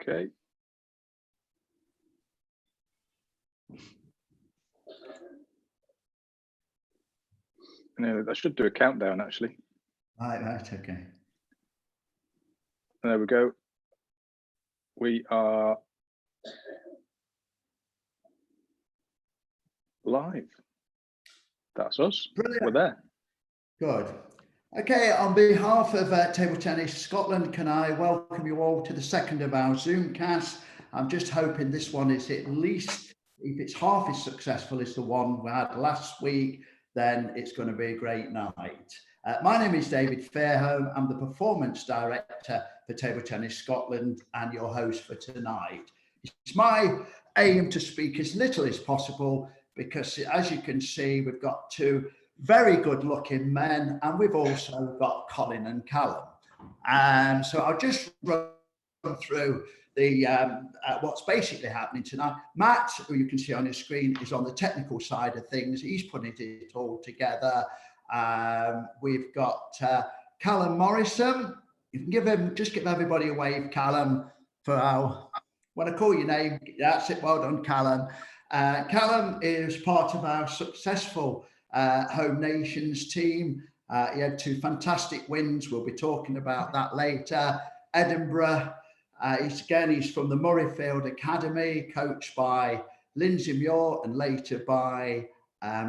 Okay. No, I should do a countdown actually. Right, okay. There we go. We are live. That's us. Brilliant. We're there. Good. Okay, on behalf of Table Tennis Scotland, can I welcome you all to the second of our Zoomcast. I'm just hoping this one is at least, if it's half as successful as the one we had last week, then it's going to be a great night. My name is David Fairholme. I'm the Performance Director for Table Tennis Scotland and your host for tonight. It's my aim to speak as little as possible because, as you can see, we've got two very good looking men, and we've also got Colin and Callum. So I'll just run through the what's basically happening tonight. Matt, who you can see on your screen, is on the technical side of things. He's putting it all together. We've got Callum Morrison. You can just give everybody a wave, Callum, for when I call your name. That's it. Well done, Callum. Callum is part of our successful Home Nations team. He had two fantastic wins. We'll be talking about that later. Edinburgh, he's from the Murrayfield Academy, coached by Lindsay Muir and later by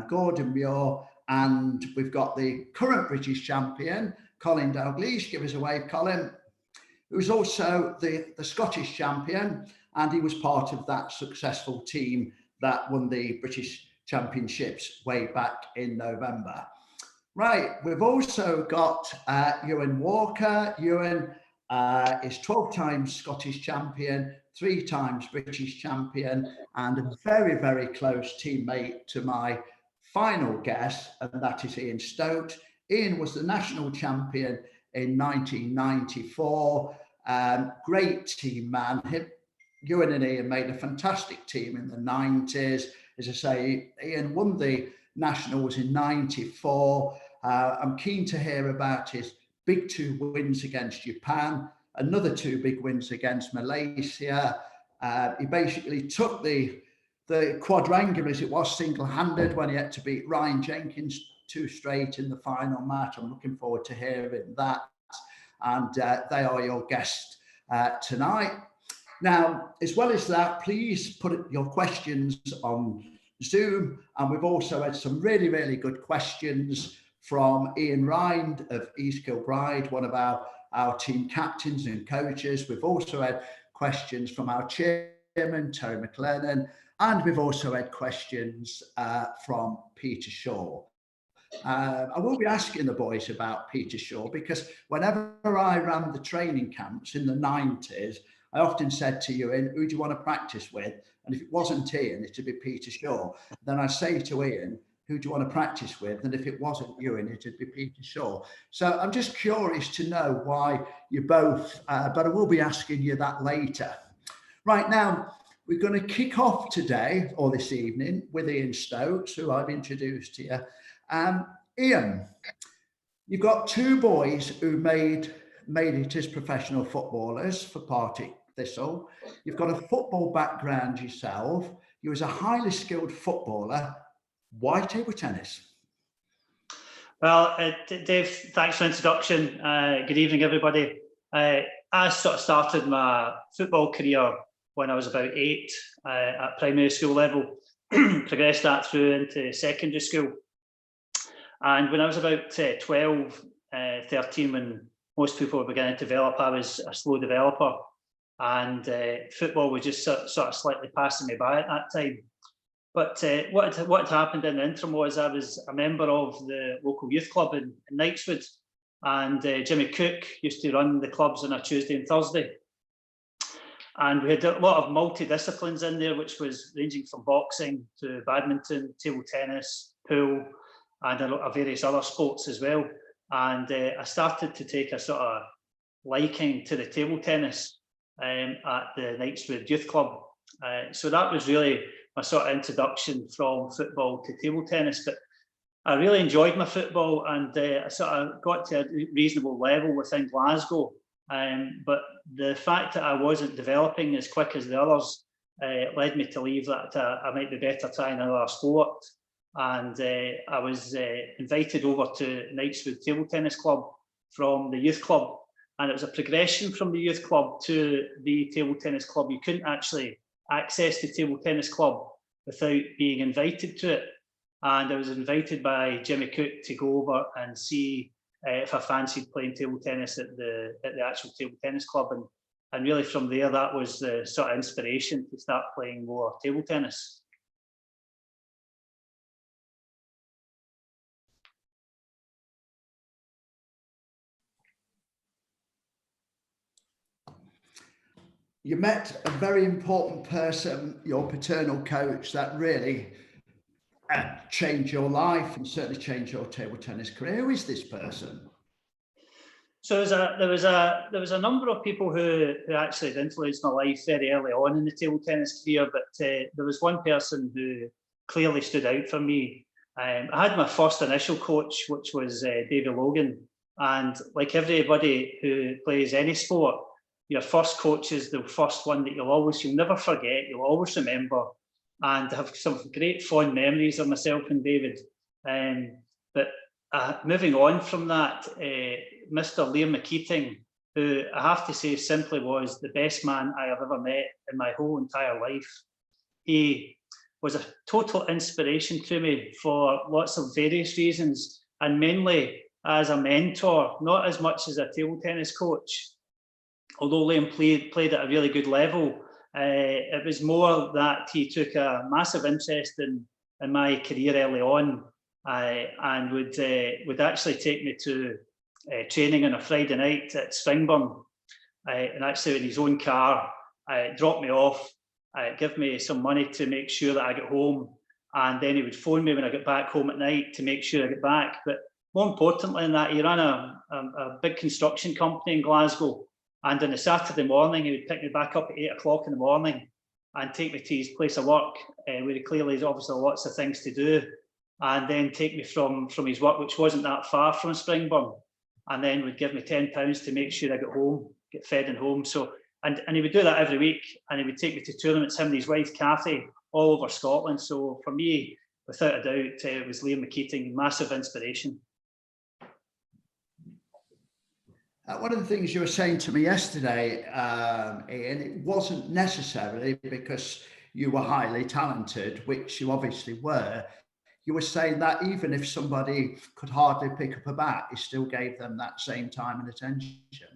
Gordon Muir. And we've got the current British champion, Colin Dalglish. Give us a wave, Colin, who's also the Scottish champion. And he was part of that successful team that won the British Championships way back in November. Right, we've also got Euan Walker. Euan is 12 times Scottish champion, 3 times British champion, and a very, very close teammate to my final guest, and that is Ian Stokes. Ian was the national champion in 1994. Great team man. Ewan and Ian made a fantastic team in the 90s. As I say, Ian won the Nationals in 94. I'm keen to hear about his big 2 wins against Japan, another 2 big wins against Malaysia. He basically took the quadrangular, as it was, single-handed when he had to beat Ryan Jenkins 2 straight in the final match. I'm looking forward to hearing that. And they are your guests tonight. Now, as well as that, please put your questions on Zoom. And we've also had some really, really good questions from Ian Rind of East Kilbride, one of our team captains and coaches. We've also had questions from our chairman, Terry McLennan, and we've also had questions from Peter Shaw. I will be asking the boys about Peter Shaw because whenever I ran the training camps in the 90s, I often said to Ewan, who do you want to practice with? And if it wasn't Ian, it'd be Peter Shaw. Then I'd say to Ian, who do you want to practice with? And if it wasn't Ewan, it'd be Peter Shaw. So I'm just curious to know why you both, but I will be asking you that later. Right now, we're going to kick off today or this evening with Ian Stokes, who I've introduced to you. Ian, you've got 2 boys who made it as professional footballers for Partick Thistle. You've got a football background yourself. You was a highly skilled footballer. Why table tennis? Well, Dave, thanks for the introduction. Good evening, everybody. I sort of started my football career when I was about 8 at primary school level, progressed that through into secondary school. And when I was about 12, 13, when most people were beginning to develop, I was a slow developer. And football was just sort of slightly passing me by at that time. But what had happened in the interim was I was a member of the local youth club in Knightswood, and Jimmy Cook used to run the clubs on a Tuesday and Thursday. And we had a lot of multi-disciplines in there, which was ranging from boxing to badminton, table tennis, pool, and a lot of various other sports as well. And I started to take a sort of liking to the table tennis at the Knightswood Youth Club. So that was really my sort of introduction from football to table tennis. But I really enjoyed my football, and I sort of got to a reasonable level within Glasgow. But the fact that I wasn't developing as quick as the others led me to believe that I might be better trying another sport. And I was invited over to Knightswood Table Tennis Club from the youth club. And it was a progression from the youth club to the table tennis club. You couldn't actually access the table tennis club without being invited to it. And I was invited by Jimmy Cook to go over and see if I fancied playing table tennis at the actual table tennis club. And really from there, that was the sort of inspiration to start playing more table tennis. You met a very important person, your paternal coach, that really changed your life and certainly changed your table tennis career. Who is this person? So there was a number of people who actually had influenced my life very early on in the table tennis career, but there was one person who clearly stood out for me. I had my first initial coach, which was David Logan, and like everybody who plays any sport, your first coach is the first one that you'll never forget, you'll always remember, and have some great fond memories of myself and David. But moving on from that, Mr. Liam McKeating, who I have to say simply was the best man I have ever met in my whole entire life. He was a total inspiration to me for lots of various reasons, and mainly as a mentor, not as much as a table tennis coach. Although Liam played at a really good level, it was more that he took a massive interest in my career early on, and would actually take me to training on a Friday night at Springburn, and actually in his own car, drop me off, give me some money to make sure that I get home, and then he would phone me when I got back home at night to make sure I get back. But more importantly than that, he ran a big construction company in Glasgow. And on a Saturday morning, he would pick me back up at 8 o'clock in the morning and take me to his place of work, where he clearly has obviously lots of things to do, and then take me from his work, which wasn't that far from Springburn, and then would give me £10 to make sure I got home, get fed and home. So, and he would do that every week, and he would take me to tournaments, him and his wife, Kathy, all over Scotland. So for me, without a doubt, it was Liam McKeating, massive inspiration. One of the things you were saying to me yesterday, Ian, it wasn't necessarily because you were highly talented, which you obviously were. You were saying that even if somebody could hardly pick up a bat, you still gave them that same time and attention.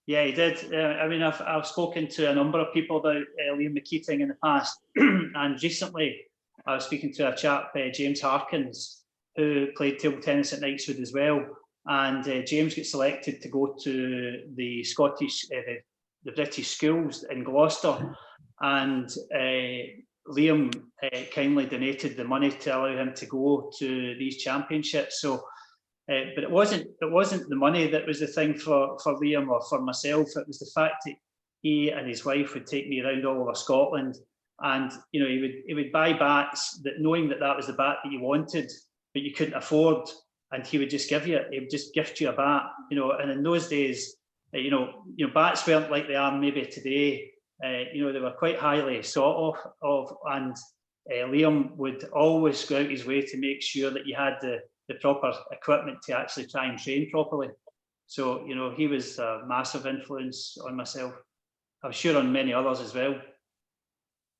Yeah, he did. I mean, I've spoken to a number of people about Liam McKeating in the past, and recently I was speaking to a chap, James Harkins, who played table tennis at Knightswood as well. And James got selected to go to the Scottish, the British schools in Gloucester, and Liam kindly donated the money to allow him to go to these championships. So, but it wasn't the money that was the thing for Liam or for myself. It was the fact that he and his wife would take me around all over Scotland, and you know, he would buy bats that, knowing that that was the bat that you wanted, but you couldn't afford. And he would just give you it. He would just gift you a bat, you know. And in those days, you know, bats weren't like they are maybe today. You know, they were quite highly sought of, and Liam would always go out his way to make sure that you had the proper equipment to actually try and train properly. So, you know, he was a massive influence on myself. I'm sure on many others as well.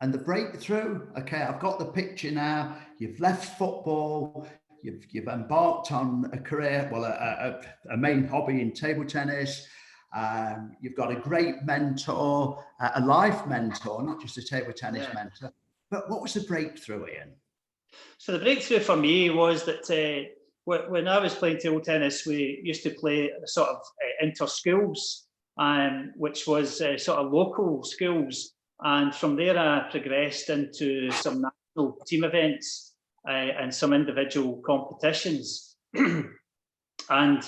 And the breakthrough, okay, I've got the picture now. You've left football. You've embarked on a career, well, a main hobby in table tennis. You've got a great mentor, a life mentor, not just a table tennis mentor. But what was the breakthrough, Ian? So the breakthrough for me was that when I was playing table tennis, we used to play sort of inter-schools, which was sort of local schools. And from there, I progressed into some national team events. And some individual competitions. And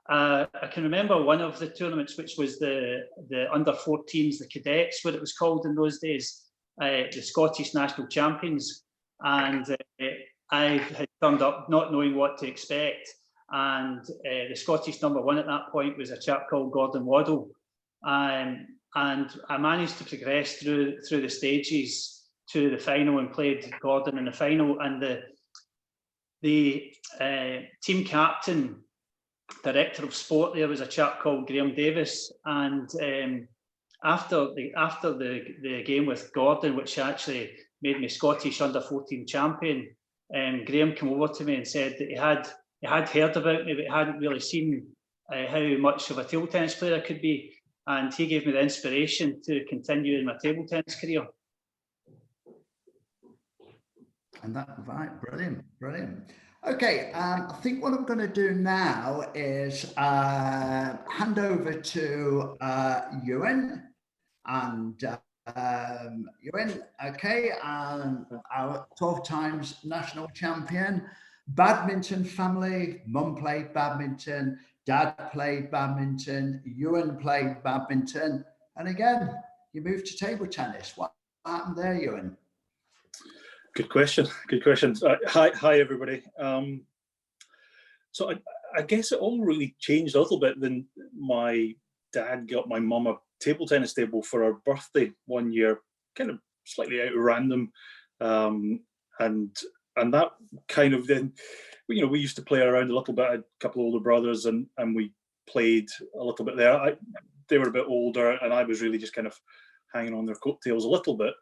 I can remember one of the tournaments, which was the under-14s, the cadets, what it was called in those days, the Scottish National Champions. And I had turned up not knowing what to expect. And the Scottish #1 at that point was a chap called Gordon Waddle. and I managed to progress through the stages to the final and played Gordon in the final. And the team captain, director of sport there, was a chap called Graham Davis. And after the game with Gordon, which actually made me Scottish under-14 champion, Graham came over to me and said that he had heard about me, but he hadn't really seen how much of a table tennis player I could be. And he gave me the inspiration to continue in my table tennis career. And that, right, brilliant, brilliant. Okay, I think what I'm going to do now is hand over to Ewan. And Ewan, okay, our 12 times national champion, badminton family, mum played badminton, dad played badminton, Ewan played badminton, and again, you moved to table tennis. What happened there, Ewan? Good question. Good question. Hi, everybody. So I guess it all really changed a little bit when my dad got my mum a table tennis table for her birthday one year, kind of slightly out of random, and that kind of then, we used to play around a little bit. I had a couple of older brothers, and we played a little bit there. They were a bit older, and I was really just kind of hanging on their coattails a little bit.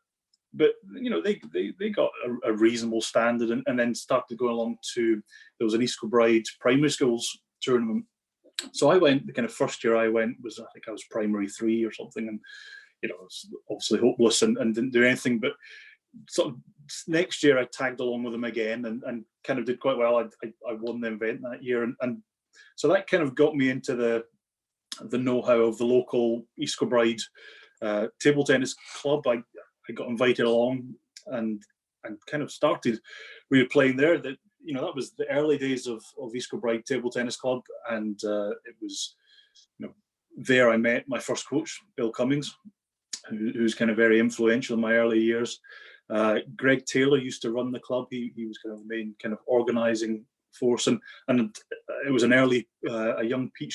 But they got a reasonable standard, and then started going along to, there was an East Kilbride primary schools tournament. So I went, the kind of first year I went was, I think I was primary 3 or something, and it was obviously hopeless and didn't do anything. But sort of next year I tagged along with them again and kind of did quite well. I won the event that year, and so that kind of got me into the know-how of the local East Kilbride table tennis club. I got invited along and kind of started really playing there. That was the early days of East Kilbride Table Tennis Club, and it was there I met my first coach, Bill Cummings, who's kind of very influential in my early years. Greg Taylor used to run the club. He was kind of the main kind of organising force, and it was an early a young Pete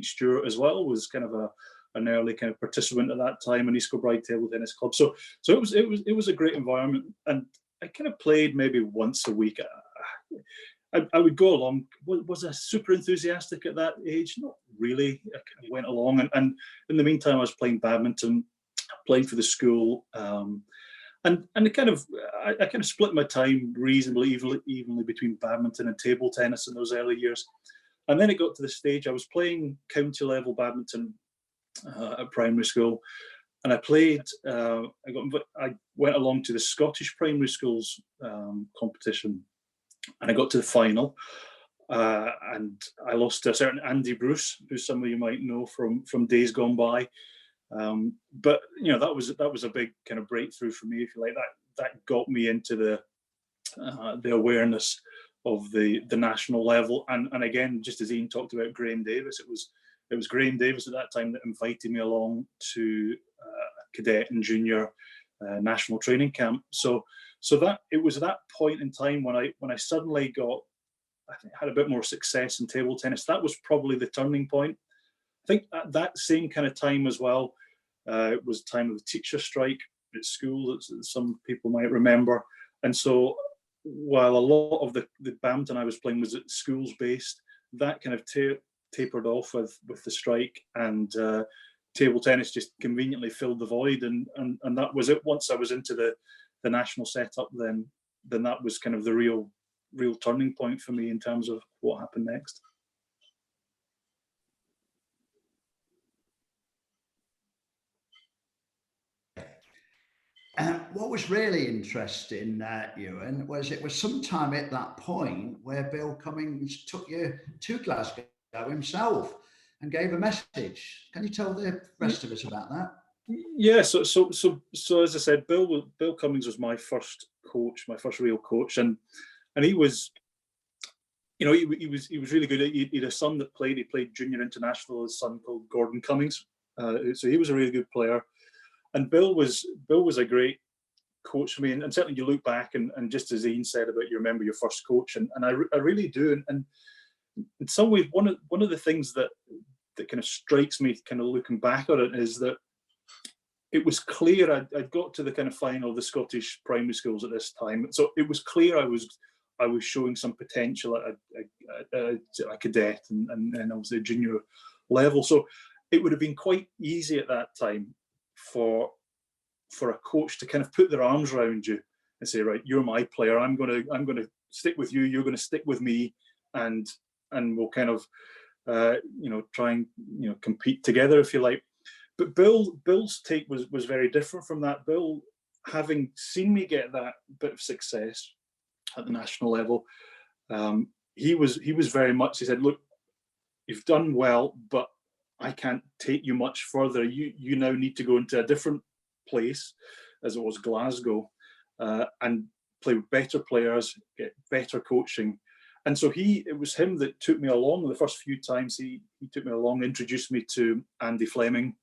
Stewart as well was kind of an early kind of participant at that time in East Kilbride Table Tennis Club. So it was a great environment, and I kind of played maybe once a week. I would go along. Was I super enthusiastic at that age? Not really. I kind of went along, and in the meantime, I was playing badminton, playing for the school, and I kind of split my time reasonably evenly between badminton and table tennis in those early years. And then it got to the stage I was playing county level badminton at primary school, and I played. I went along to the Scottish primary schools competition, and I got to the final, and I lost to a certain Andy Bruce, who some of you might know from days gone by. But that was a big kind of breakthrough for me, if you like. That got me into the awareness of the national level, and again, just as Ian talked about Graham Davis, it was Graham Davis at that time that invited me along to a cadet and junior national training camp. So that it was that point in time when I suddenly had a bit more success in table tennis. That was probably the turning point. I think at that same kind of time as well, it was the time of the teacher strike at school, that some people might remember. And so while a lot of the badminton I was playing was at schools based, that kind of tapered off with the strike, and table tennis just conveniently filled the void, and that was it. Once I was into the national setup, then that was kind of the real turning point for me in terms of what happened next. What was really interesting, Ewan, was it was sometime at that point where Bill Cummings took you to Glasgow himself and gave a message. Can you tell the rest of us about that? Yeah, so as I said, Bill Cummings was my first coach, my first real coach, and he was, he was really good. He had a son that he played junior international, his son called Gordon Cummings. So he was a really good player. And Bill was a great coach for me, and certainly you look back and just as Ian said about you remember your first coach, and I really do. And in some ways, one of the things that that kind of strikes me, kind of looking back on it, is that it was clear I'd got to the kind of final of the Scottish primary schools at this time, so it was clear I was showing some potential at a cadet and obviously a junior level. So it would have been quite easy at that time for a coach to kind of put their arms around you and say, right, you're my player. I'm going to stick with you. You're going to stick with me, and we'll kind of try and compete together, if you like. But Bill's take was very different from that. Bill, having seen me get that bit of success at the national level, he was very much, he said, look, you've done well, but I can't take you much further. You now need to go into a different place, as it was Glasgow, and play with better players, get better coaching. And so it was him that took me along the first few times. He took me along, introduced me to Andy Fleming,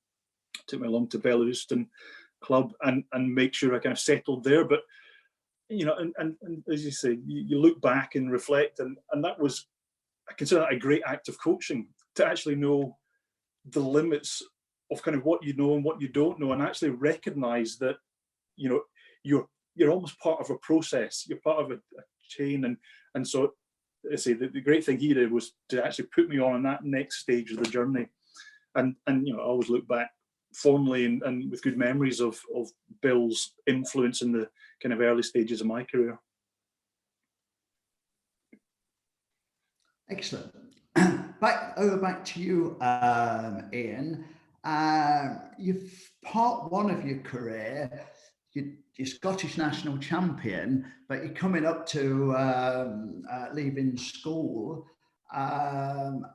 took me along to Belaruston club, and make sure I kind of settled there. But and as you say, you look back and reflect, and that was, I consider that a great act of coaching, to actually know the limits of kind of what you know and what you don't know, and actually recognize that you're almost part of a process, you're part of a chain. And so I say the great thing he did was to actually put me on that next stage of the journey. And I always look back fondly and with good memories of Bill's influence in the kind of early stages of my career. Excellent. Back to you, Ian. You've part one of your career, you're Scottish national champion, but you're coming up to leaving school, and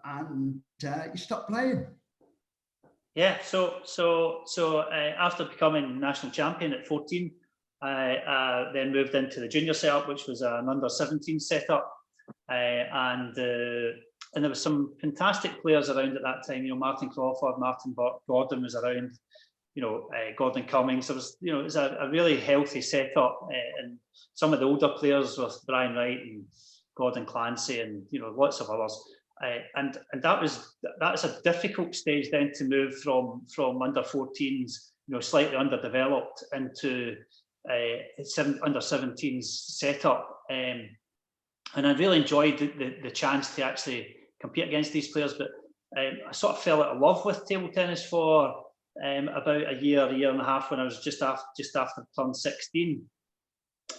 you stopped playing. Yeah, so after becoming national champion at 14, I then moved into the junior setup, which was an under-17 setup, and there was some fantastic players around at that time. Martin Crawford, Martin Gordon was around. Gordon Cummings. It was a really healthy setup, and some of the older players were Brian Wright and Gordon Clancy, and lots of others. And that's a difficult stage then to move from under 14s, slightly underdeveloped, into under 17s setup. And I really enjoyed the chance to actually compete against these players, but I sort of fell out of love with table tennis for about a year and a half, when I was just after turn 16.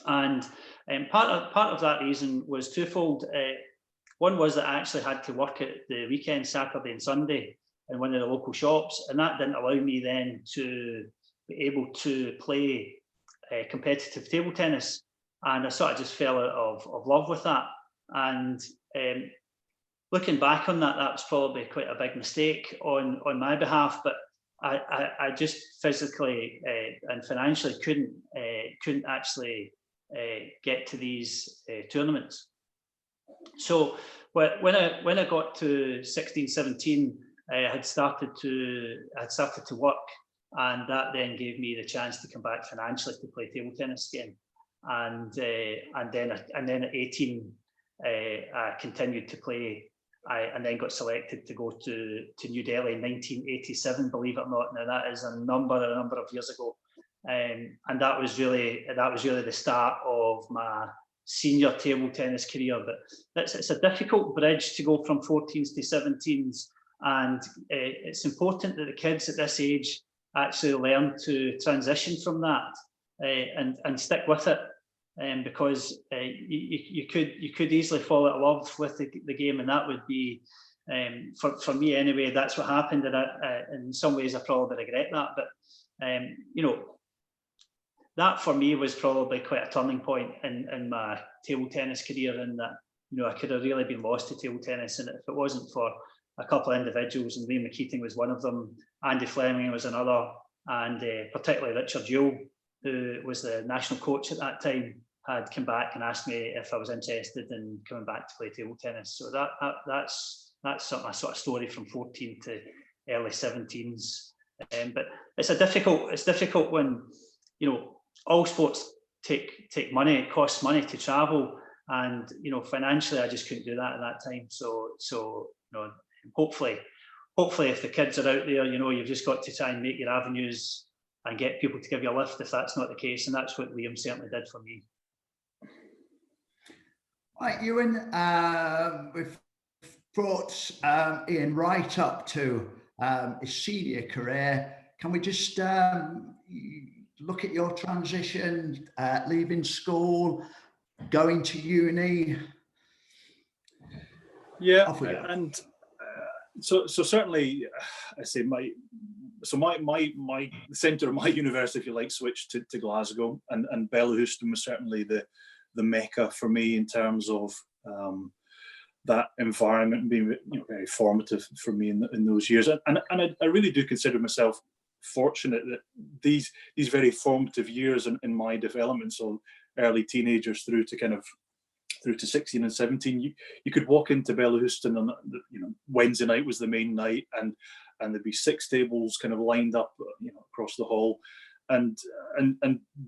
And part of that reason was twofold. One was that I actually had to work at the weekend, Saturday and Sunday, in one of the local shops, and that didn't allow me then to be able to play competitive table tennis. And I sort of just fell out of love with that. And looking back on that, that was probably quite a big mistake on my behalf. But I just physically and financially couldn't actually get to these tournaments. So when I got to 16, 17, I had started to work, and that then gave me the chance to come back financially to play table tennis again. And then at 18, I continued to play. And then got selected to go to New Delhi in 1987, believe it or not. Now that is a number of years ago, and that was really the start of my senior table tennis career. But it's a difficult bridge to go from 14s to 17s, and it's important that the kids at this age actually learn to transition from that and stick with it. Because you could easily fall out of love with the game, and that would be, for me anyway, that's what happened. And in some ways I probably regret that, but that for me was probably quite a turning point in my table tennis career, in that I could have really been lost to table tennis, and if it wasn't for a couple of individuals, and Liam McKeating was one of them, Andy Fleming was another, and particularly Richard Yule, who was the national coach at that time, had come back and asked me if I was interested in coming back to play table tennis. So that's my sort of story from 14 to early 17s. But it's difficult when all sports take money. It costs money to travel, and financially I just couldn't do that at that time. So hopefully hopefully if the kids are out there, you've just got to try and make your avenues and get people to give you a lift if that's not the case. And that's what Liam certainly did for me. Right, Ewan, we've brought Ian right up to his senior career. Can we just look at your transition, leaving school, going to uni? Yeah, and so certainly, I say my centre of my university, if you like, switched to Glasgow, and Bellahouston was certainly the mecca for me in terms of that environment being very formative for me in those years. And I really do consider myself fortunate that these very formative years in my development, so early teenagers through to 16 and 17, you could walk into Bellahouston on Wednesday night was the main night, and there'd be 6 tables kind of lined up across the hall, and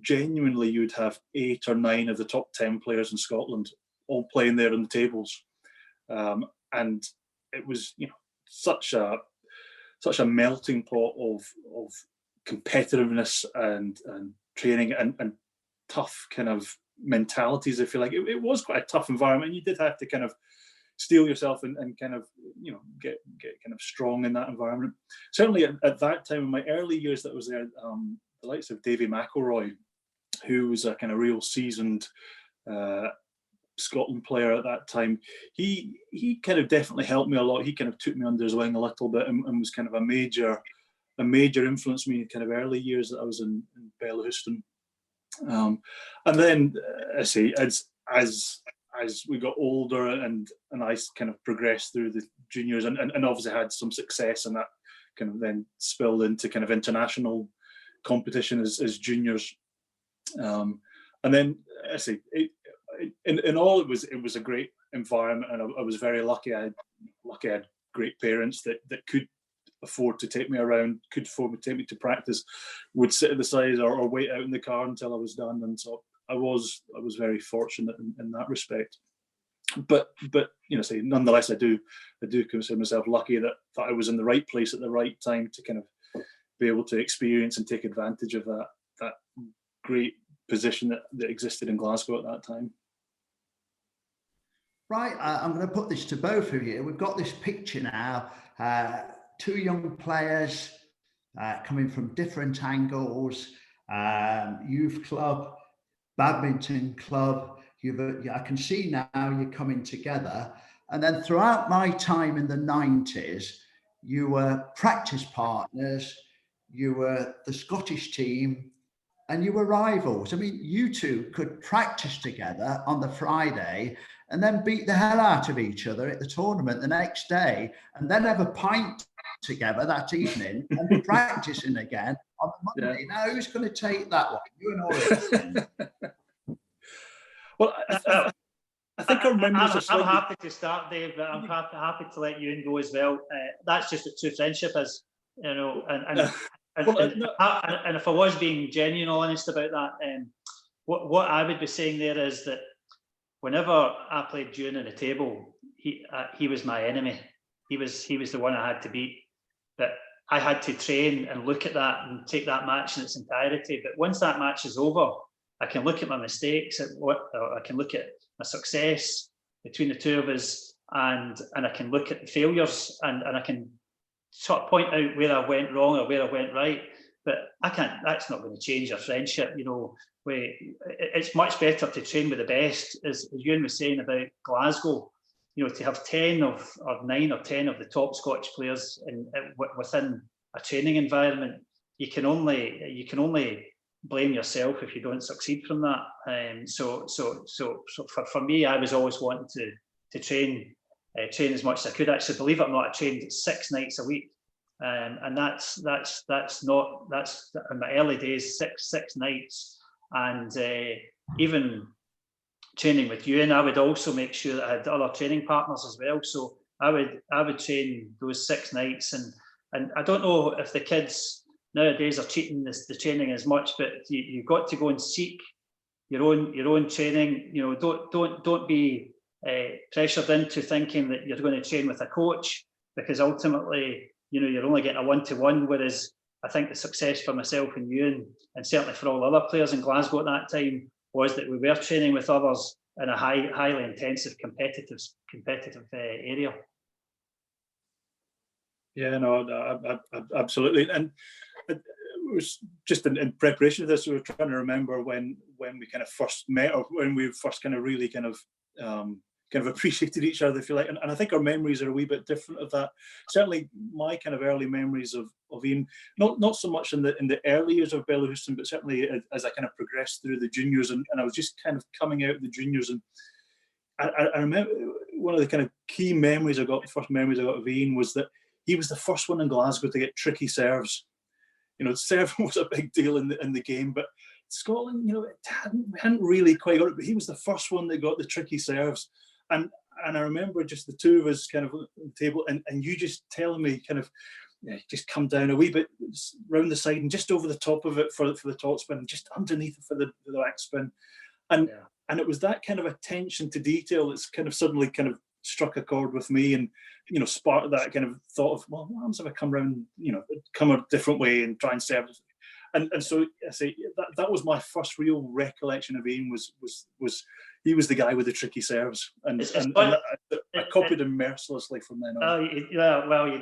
genuinely you would have 8 or 9 of the top 10 players in Scotland all playing there on the tables, and it was such a melting pot of competitiveness and training and tough kind of mentalities, if you like. It was quite a tough environment. You did have to kind of steel yourself and kind of get kind of strong in that environment. Certainly at that time in my early years that I was there, the likes of Davy McElroy, who was a kind of real seasoned Scotland player at that time, he kind of definitely helped me a lot. He kind of took me under his wing a little bit and was kind of a major influence me in kind of early years that I was in Bellahouston. And then I say as we got older and I kind of progressed through the juniors and obviously had some success, and that kind of then spilled into kind of international competition as juniors. And then I say in all it was a great environment, and I was very lucky. I had great parents that could afford to take me around, could afford to take me to practice, would sit at the side or wait out in the car until I was done. And so I was very fortunate in that respect. But say nonetheless, I do consider myself lucky that I was in the right place at the right time to kind of be able to experience and take advantage of that great position that existed in Glasgow at that time. Right, I'm going to put this to both of you. We've got this picture now, 2 young players coming from different angles, youth club, badminton club. I can see now you're coming together. And then throughout my time in the 90s, you were practice partners, you were the Scottish team, and you were rivals. I mean, you two could practice together on the Friday and then beat the hell out of each other at the tournament the next day, and then have a pint together that evening and be practicing again on the Monday. Yeah. Now, who's going to take that one? You and all. Well, I think our memories are slightly... I'm happy to start, Dave, but I'm happy to let Ewan go as well. That's just what true friendship is, and if I was being genuine honest about that, what I would be saying there is that whenever I played Ewan on the table, he was my enemy. He was the one I had to beat. But I had to train and look at that and take that match in its entirety. But once that match is over, I can look at my mistakes, I can look at my success between the two of us, and I can look at the failures and I can sort of point out where I went wrong or where I went right. But that's not going to change our friendship. It's much better to train with the best, as Ewan was saying about Glasgow. To have 9 or 10 of the top Scottish players within a training environment, you can only blame yourself if you don't succeed from that. So for me, I was always wanting to train as much as I could. Actually, believe it or not, I trained 6 nights a week, and that's in my early days, six nights, and even training with Ewan, I would also make sure that I had other training partners as well. So I would train those 6 nights, and I don't know if the kids nowadays are cheating the training as much, but you've got to go and seek your own training. Don't be pressured into thinking that you're going to train with a coach, because ultimately you're only getting a 1-to-1, whereas I think the success for myself and Ewan, and certainly for all other players in Glasgow at that time, was that we were training with others in a highly intensive competitive area. Yeah, no, absolutely. And it was just in preparation of this, we were trying to remember when we kind of first met, or when we first kind of really kind of appreciated each other, if you like. And I think our memories are a wee bit different of that. Certainly my kind of early memories of Ian, not so much in the early years of Belaruston, but certainly as I kind of progressed through the juniors, and I was just kind of coming out of the juniors. And I remember one of the kind of key memories I got, the first memories I got of Ian, was that he was the first one in Glasgow to get tricky serves. Serving was a big deal in the game, but Scotland, it hadn't really quite got it, but he was the first one that got the tricky serves. And I remember just the two of us kind of on the table, and you just telling me kind of, just come down a wee bit round the side and just over the top of it for the top spin, and just underneath it for the back spin. And it was that kind of attention to detail that's kind of suddenly kind of struck a chord with me, and sparked that kind of thought of, well, what happens if I come round, come a different way and try and serve? And so I say that was my first real recollection of Ian, was he was the guy with the tricky serves, and I copied him mercilessly from then on.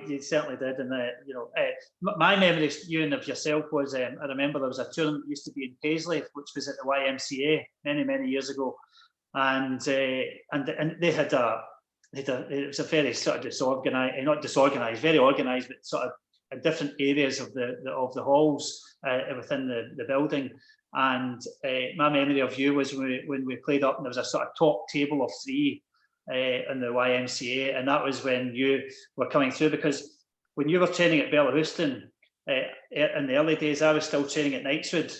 You certainly did. And my memory, Ewan, of yourself was, I remember there was a tournament that used to be in Paisley, which was at the YMCA many years ago, and they had it was a very sort of disorganized, not disorganized, very organized, but sort of different areas of the halls within the building. And my memory of you was when we played up, and there was a sort of top table of 3 in the YMCA, and that was when you were coming through, because when you were training at Belaruston in the early days, I was still training at Knightswood,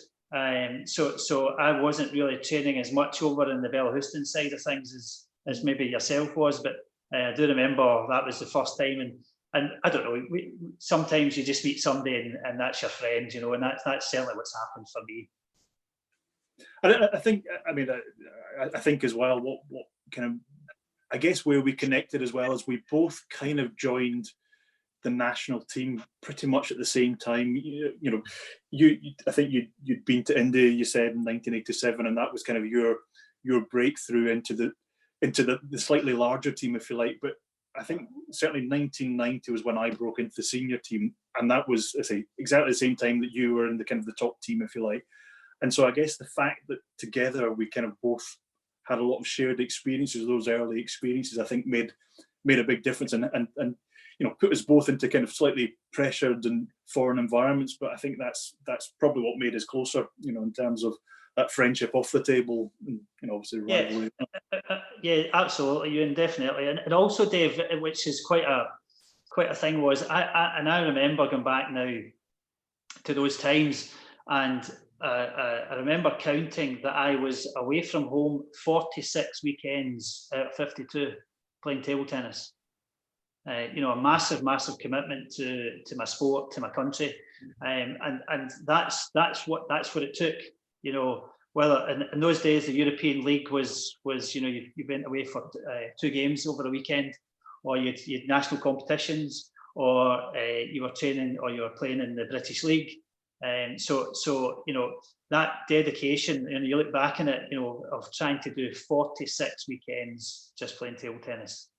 so I wasn't really training as much over in the Belaruston side of things as maybe yourself was, but I do remember that was the first time, and I don't know, sometimes you just meet somebody and that's your friend, and that's certainly what's happened for me. I think as well, what kind of, I guess where we connected as well, as we both kind of joined the national team pretty much at the same time. I think you'd been to India, you said, in 1987, and that was kind of your breakthrough into the slightly larger team, if you like. But I think certainly 1990 was when I broke into the senior team, and that was, I say, exactly the same time that you were in the kind of the top team, if you like. And so I guess the fact that together we kind of both had a lot of shared experiences, those early experiences, I think made a big difference, and put us both into kind of slightly pressured and foreign environments. But I think that's probably what made us closer, in terms of that friendship off the table, and obviously rivalry. Yeah, absolutely, Ewan, definitely, and also, Dave, which is quite a thing, was I remember going back now to those times, and I remember counting that I was away from home 46 weekends out of 52 playing table tennis. A massive commitment to my sport, to my country, and that's what it took. Whether in those days the European League was you went away for 2 games over the weekend, or you had national competitions, or you were training, or you were playing in the British League. So that dedication, and you look back on it, of trying to do 46 weekends just playing table tennis.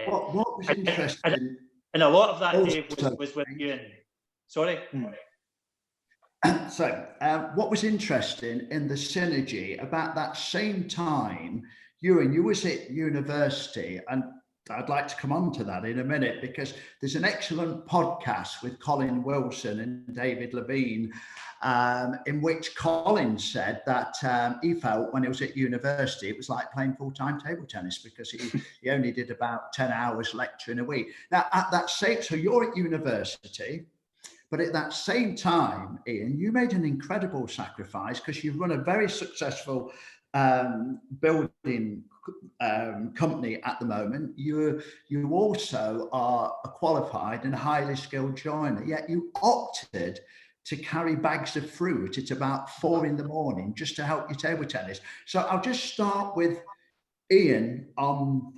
What was interesting, and a lot of that, Dave, was with Ewan. Sorry. So, what was interesting in the synergy about that same time, Ewan, you was at university, and I'd like to come on to that in a minute, because there's an excellent podcast with Colin Wilson and David Levine, in which Colin said that he felt when he was at university, it was like playing full-time table tennis, because he only did about 10 hours lecturing a week. Now, at that same, so you're at university, but at that same time, Ian, you made an incredible sacrifice, because you run a very successful building company at the moment. You also are a qualified and highly skilled joiner, yet you opted to carry bags of fruit at about 4 in the morning just to help your table tennis. So I'll just start with, Ian on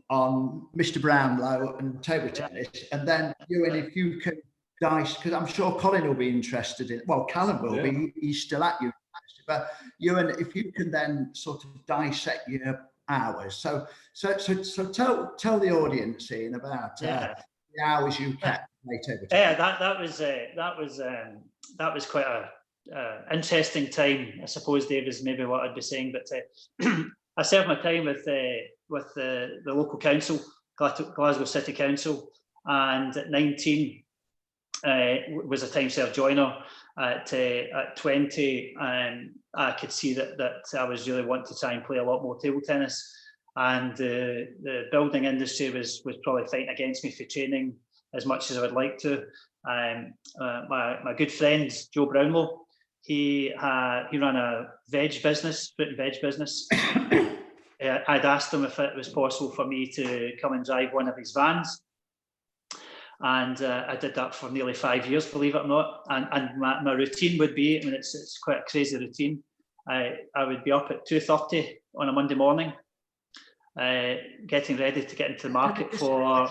Mr. Brownlow and table tennis, and then Ewan, if you can dice, because I'm sure Colin will be interested in. Well, Callum will be. He's still at university, but Ewan, if you can then sort of dissect your hours. So tell the audience, Ian, about the hours you kept play table tennis. Yeah, that was quite a interesting time, I suppose, Dave, is maybe what I'd be saying. But I served my time with the local council, Glasgow City Council, and at 19 was a time served joiner. At 20, I could see that I was really wanting to try and play a lot more table tennis, and the building industry was probably fighting against me for training as much as I would like to. My good friend Joe Brownlow, he ran a veg business, fruit and veg business. I'd asked him if it was possible for me to come and drive one of his vans, and I did that for nearly 5 years, believe it or not. And my routine would be, I mean, it's quite a crazy routine. I would be up at 2:30 on a Monday morning, getting ready to get into the market for.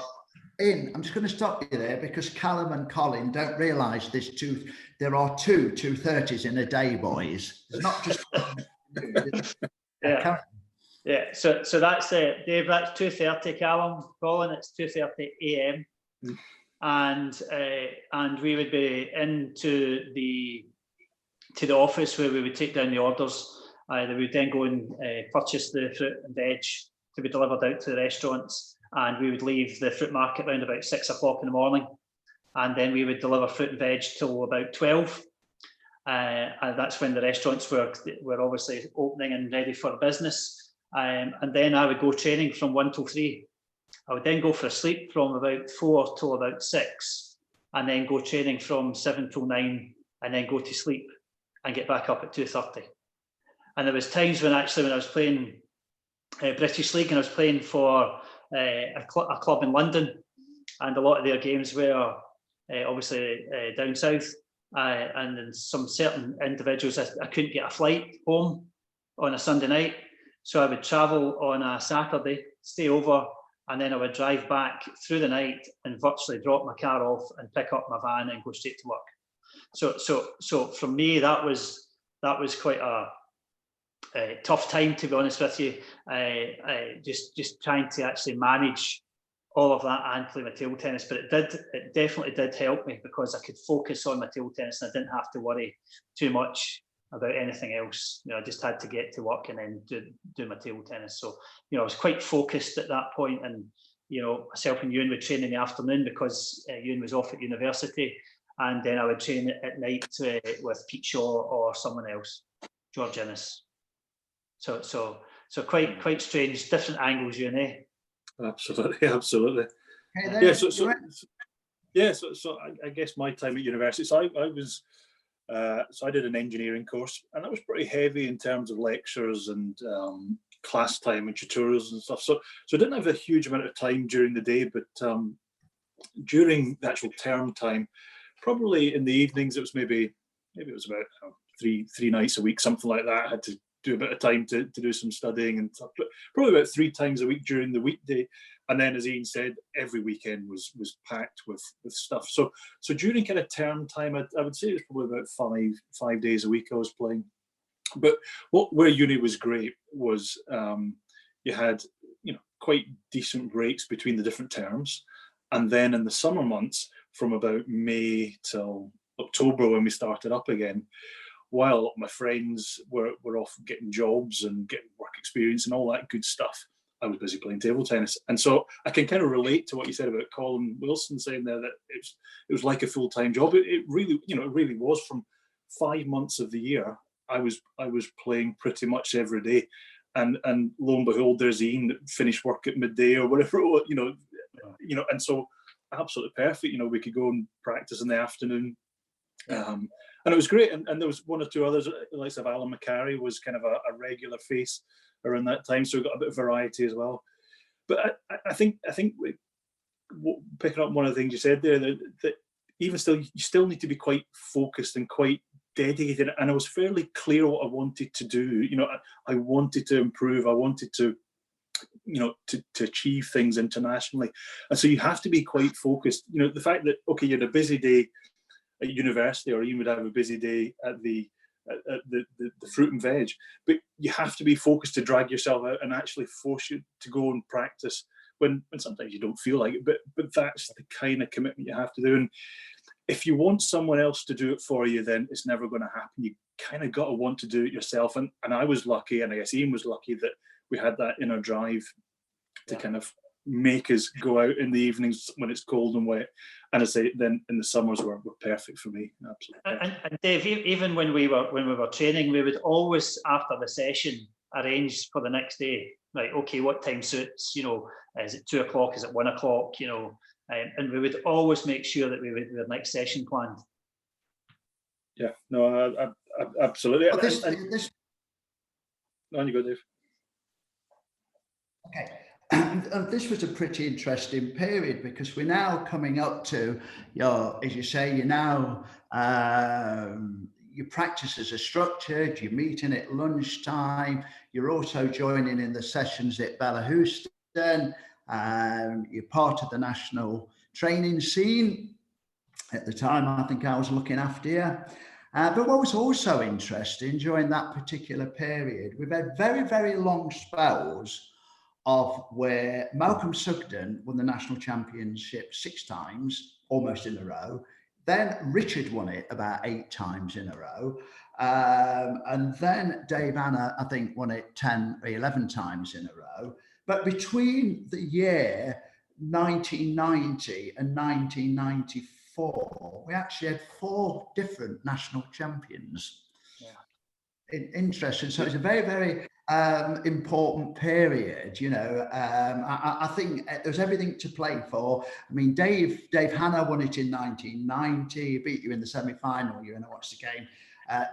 Ian, I'm just going to stop you there because Callum and Colin don't realise there are two 2:30s in a day, boys. It's not just yeah. So that's it, Dave. That's 2:30, Callum. Colin, it's 2:30 a.m. And we would be into the office where we would take down the orders. We would then go and purchase the fruit and veg to be delivered out to the restaurants. And we would leave the fruit market around about 6 o'clock in the morning, and then we would deliver fruit and veg till about 12. And that's when the restaurants were obviously opening and ready for business. And then I would go training from 1 till 3. I would then go for a sleep from about 4 till about 6, and then go training from 7 till 9, and then go to sleep and get back up at 2:30. And there was times when I was playing British League, and I was playing for a club in London, and a lot of their games were obviously down south, and then some certain individuals, I couldn't get a flight home on a Sunday night, so I would travel on a Saturday, stay over, and then I would drive back through the night and virtually drop my car off and pick up my van and go straight to work. So for me, that was quite a tough time, to be honest with you. Just trying to actually manage all of that and play my table tennis, but it definitely did help me because I could focus on my table tennis and I didn't have to worry too much about anything else. You know, I just had to get to work and then do my table tennis. So, you know, I was quite focused at that point, and you know, myself and Ewan would train in the afternoon because Ewan was off at university, and then I would train at night with Pete Shaw or someone else, George Innes. So quite strange, different angles, you know. Absolutely. So I guess my time at university. So I did an engineering course, and that was pretty heavy in terms of lectures and class time and tutorials and stuff. So I didn't have a huge amount of time during the day, but during the actual term time, probably in the evenings, it was maybe it was about three nights a week, something like that. I had to do a bit of time to do some studying and stuff, but probably about 3 times a week during the weekday. And then, as Ian said, every weekend was packed with stuff. So during kind of term time, I would say it was probably about five days a week I was playing. But where uni was great was you had, you know, quite decent breaks between the different terms, and then in the summer months, from about May till October when we started up again, while my friends were off getting jobs and getting work experience and all that good stuff, I was busy playing table tennis. And so I can kind of relate to what you said about Colin Wilson saying there, that it was like a full-time job. It really, you know, it really was. From 5 months of the year, I was playing pretty much every day. And lo and behold, there's Ian that finished work at midday or whatever it was, you know, and so absolutely perfect. You know, we could go and practice in the afternoon. And it was great. And there was 1 or 2 others, like Alan McCarry was kind of a regular face around that time, so we got a bit of variety as well. But I think picking up one of the things you said there, that even still, you still need to be quite focused and quite dedicated. And I was fairly clear what I wanted to do. You know, I wanted to improve. I wanted to you know, to achieve things internationally. And so you have to be quite focused. You know, the fact that, okay, you had a busy day at university, or you would have a busy day at the fruit and veg, but you have to be focused to drag yourself out and actually force you to go and practice when sometimes you don't feel like it, but that's the kind of commitment you have to do. And if you want someone else to do it for you, then it's never going to happen. You kind of got to want to do it yourself. And I was lucky, and I guess Ian was lucky, that we had that inner drive to kind of make us go out in the evenings when it's cold and wet. And I say then in the summers were perfect for me. Absolutely. And Dave, even when we were training, we would always, after the session, arrange for the next day. Like, okay, what time suits? You know, is it 2 o'clock? Is it 1 o'clock? You know, and we would always make sure that we had the next session planned. Yeah, no, I absolutely. Well, On you go, Dave. Okay. And this was a pretty interesting period, because we're now coming up to as you say, you're now, your practices are structured, you're meeting at lunchtime, you're also joining in the sessions at Bellahouston, you're part of the national training scene. At the time, I think I was looking after you. But what was also interesting during that particular period, we've had very, very long spells of where Malcolm Sugden won the national championship 6 times, almost in a row. Then Richard won it about 8 times in a row. And then Dave Anna, I think, won it 10 or 11 times in a row. But between the year 1990 and 1994, we actually had 4 different national champions. Yeah. Interesting. So it's a very, very important period, you know. I think there's everything to play for. I mean, Dave Hanna won it in 1990. He beat you in the semi-final. You know, watch the game.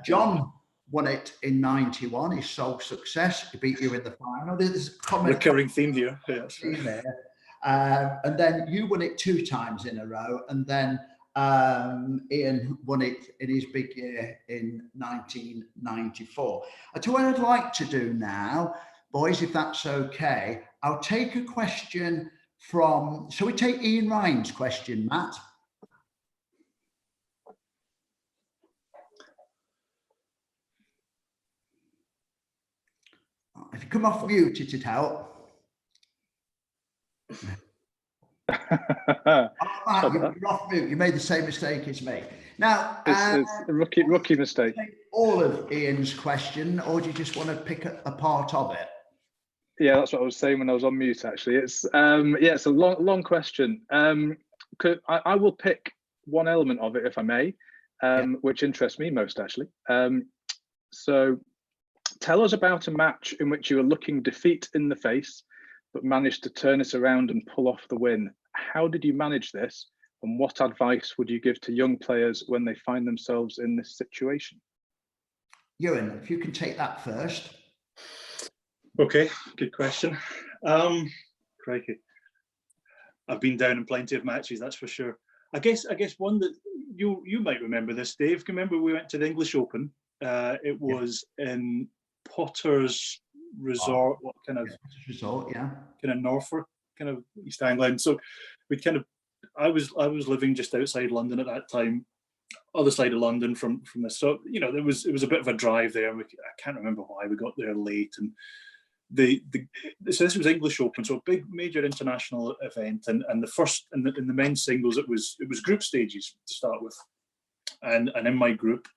John won it in 91. His sole success. He beat you in the final. There's a common recurring theme here. Yes. And then you won it 2 times in a row, and then Ian won it in his big year in 1994. I tell you what I'd like to do now, boys, if that's okay. I'll take a question from, shall we take Ian Ryan's question, Matt? If you come off mute, it'd help. You're off mute. You made the same mistake as me. Now, it's a rookie mistake. All of Ian's question, or do you just want to pick a part of it? Yeah, that's what I was saying when I was on mute. Actually, it's it's a long question. I will pick one element of it, if I may, which interests me most, actually. So, tell us about a match in which you were looking defeat in the face, but managed to turn it around and pull off the win. How did you manage this, and what advice would you give to young players when they find themselves in this situation? Ewan, if you can take that first. Okay, good question. Crikey, I've been down in plenty of matches, that's for sure. I guess one that you might remember this, Dave. Can you remember we went to the English Open? It was in Potter's Resort, what kind of resort, kind of Norfolk, kind of East Anglia. So we kind of, I was living just outside London at that time, other side of London from this. So you know, it was a bit of a drive there. I can't remember why we got there late, and so this was English Open, so a big major international event, and the first in the men's singles, it was group stages to start with, and in my group,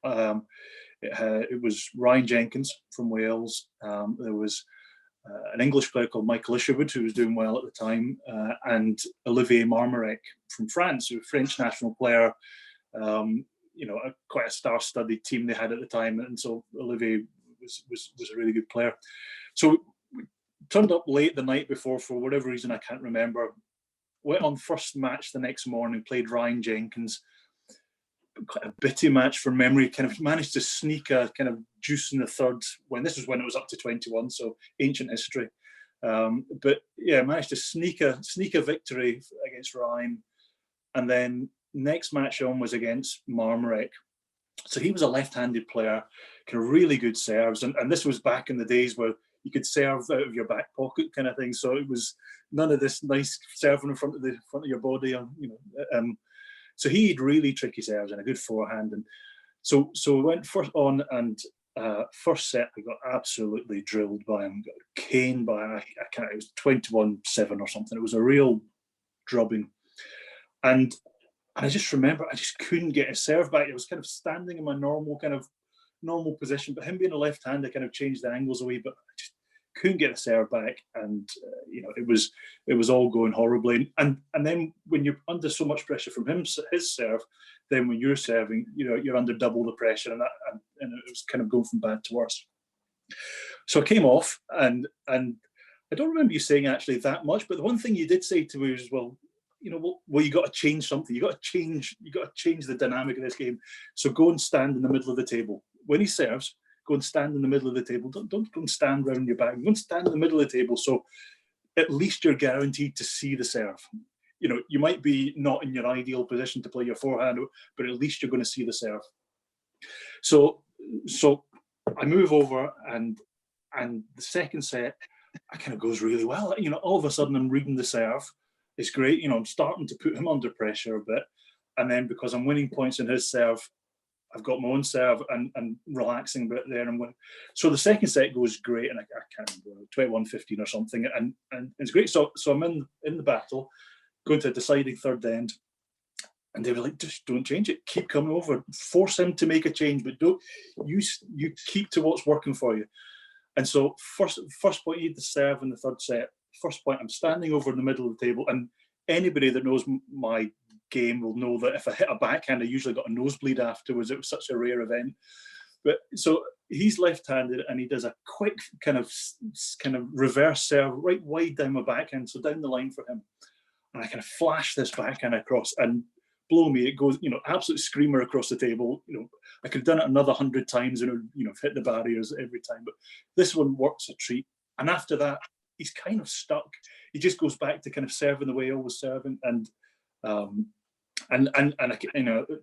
it was Ryan Jenkins from Wales. There was an English player called Michael Isherwood, who was doing well at the time, and Olivier Marmarec from France, who was a French national player. You know, quite a star-studded team they had at the time, and so Olivier was a really good player. So we turned up late the night before for whatever reason, I can't remember. Went on first match the next morning, played Ryan Jenkins. Quite a bitty match from memory. Kind of managed to sneak a kind of juice in the third. This was when it was up to 21, so ancient history. But yeah, managed to sneak a victory against Ryan, and then next match on was against Marmarec. So he was a left-handed player, kind of really good serves, and this was back in the days where you could serve out of your back pocket kind of thing. So it was none of this nice serving in front of your body, so he had really tricky serves and a good forehand, and so we went first on, and first set I got absolutely drilled by him, got caned by him. It was 21-7 or something. It was a real drubbing, and I just remember I just couldn't get a serve back. I was kind of standing in my normal position, but him being a left-hander kind of changed the angles a wee bit. I just couldn't get a serve back, and it was all going horribly. And then when you're under so much pressure from his serve, then when you're serving, you're under double the pressure, and it was kind of going from bad to worse. So I came off, and I don't remember you saying actually that much, but the one thing you did say to me was, well, you got to change something. You got to change the dynamic of this game. So go and stand in the middle of the table when he serves. Go and stand in the middle of the table. Don't go and stand round your back. Go and stand in the middle of the table. So at least you're guaranteed to see the serve. You might be not in your ideal position to play your forehand, but at least you're going to see the serve. So I move over, and the second set, it kind of goes really well. All of a sudden I'm reading the serve. It's great. I'm starting to put him under pressure a bit. And then because I'm winning points in his serve, I've got my own serve and relaxing a bit there. So the second set goes great, and I can't remember, 21-15 or something. And it's great. So I'm in the battle, going to a deciding third end. And they were like, just don't change it. Keep coming over. Force him to make a change, but don't you keep to what's working for you. And so first point, he had the serve in the third set. First point, I'm standing over in the middle of the table, and anybody that knows my game will know that if I hit a backhand, I usually got a nosebleed afterwards. It was such a rare event. But so he's left-handed, and he does a quick kind of reverse serve right wide down my backhand, so down the line for him. And I kind of flash this backhand across, and blow me, it goes, absolute screamer across the table. I could have done it another 100 times and hit the barriers every time. But this one works a treat. And after that, he's kind of stuck. He just goes back to kind of serving the way I was serving, and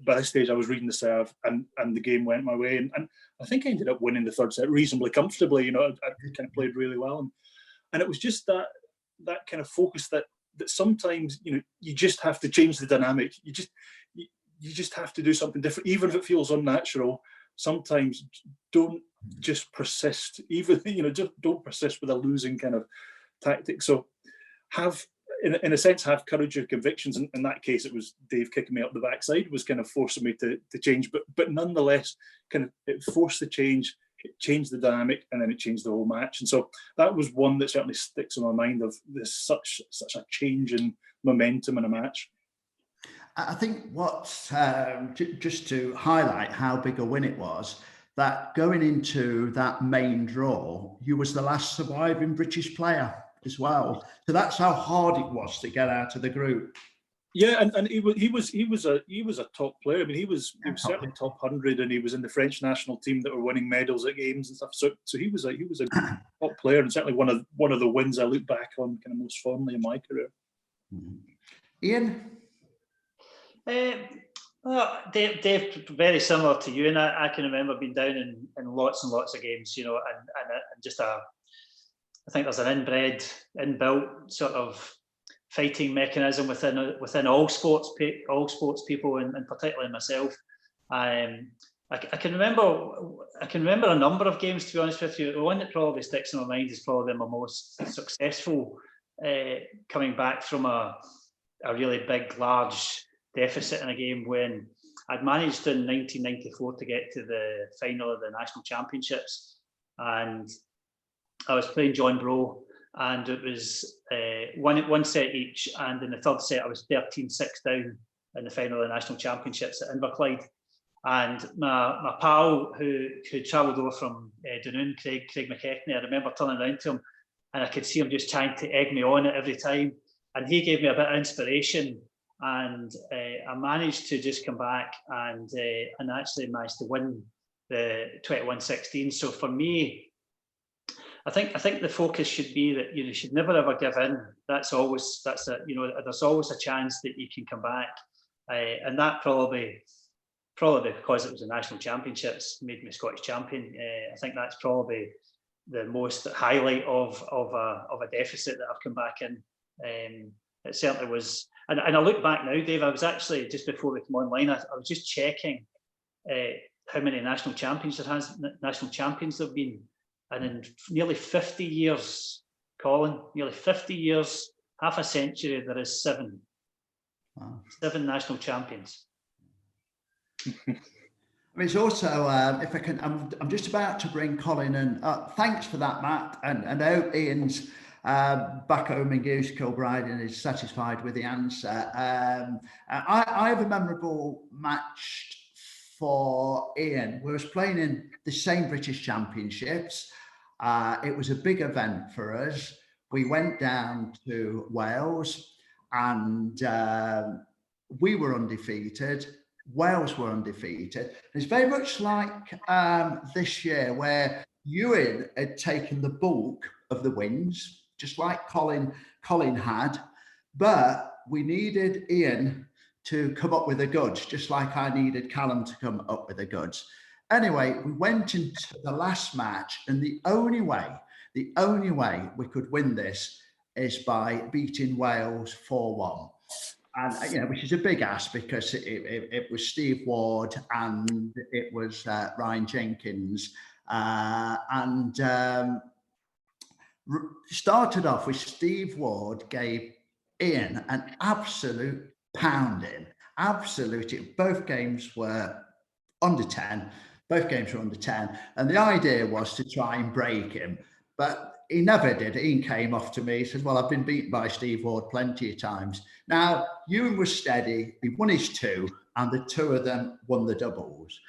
by this stage I was reading the serve, and the game went my way, and I think I ended up winning the third set reasonably comfortably. I kind of played really well, and it was just that kind of focus that sometimes you just have to change the dynamic. You just have to do something different, even if it feels unnatural. Sometimes don't just persist, even just don't persist with a losing kind of tactic. So have, in a sense, have courage or convictions. In that case, it was Dave kicking me up the backside was kind of forcing me to change, but nonetheless, kind of it forced the change, it changed the dynamic, and then it changed the whole match. And so that was one that certainly sticks in my mind, of this such a change in momentum in a match. I think what's just to highlight how big a win it was, that going into that main draw, you was the last surviving British player as well. So that's how hard it was to get out of the group. Yeah, and he was a top player. I mean, he was certainly top 100, and he was in the French national team that were winning medals at games and stuff. So he was a top player, and certainly one of the wins I look back on kind of most fondly in my career. Ian? Well, Dave, very similar to you, and I can remember being down in lots and lots of games, and just I think there's an inbuilt sort of fighting mechanism within all sports people, and particularly myself. I can remember a number of games, to be honest with you. The one that probably sticks in my mind is probably my most successful, coming back from a really big, large deficit in a game, when I'd managed in 1994 to get to the final of the national championships, and I was playing John Bro, and it was one set each, and in the third set I was 13-6 down in the final of the national championships at Inverclyde, and my pal who travelled over from Dunoon, Craig McKechnie, I remember turning around to him, and I could see him just trying to egg me on at every time, and he gave me a bit of inspiration. And I managed to just come back and actually managed to win the 21-16. So for me, I think the focus should be that you should never ever give in. There's always a chance that you can come back, and that probably because it was the national championships made me Scottish champion. I think that's probably most highlight of a deficit that I've come back in. It certainly was, and I look back now, Dave. I was actually, just before we come online, I was just checking how many national champions there've been, and in nearly 50 years, Colin, nearly 50 years, half a century, there is 7. Wow. 7 national champions. I mean, it's also, if I can, I'm just about to bring Colin in. Thanks for that, Matt. And I know Ian's back home in Goose Kilbride and is satisfied with the answer. I have a memorable match for Ian. We was playing in the same British Championships. It was a big event for us. We went down to Wales and we were undefeated. Wales were undefeated. It's very much like this year where Ewan had taken the bulk of the wins, just like Colin had, but we needed Ian to come up with the goods, just like I needed Callum to come up with the goods. Anyway, we went into the last match, and the only way we could win this is by beating Wales 4-1. And, you know, which is a big ask because it was Steve Ward and it was Ryan Jenkins. Started off with Steve Ward gave Ian an absolute pounding. Absolutely. Both games were under 10. And the idea was to try and break him. But he never did. Ian came off to me. He said, well, I've been beaten by Steve Ward plenty of times. Now, Ewan was steady. He won his 2, and the 2 of them won the doubles.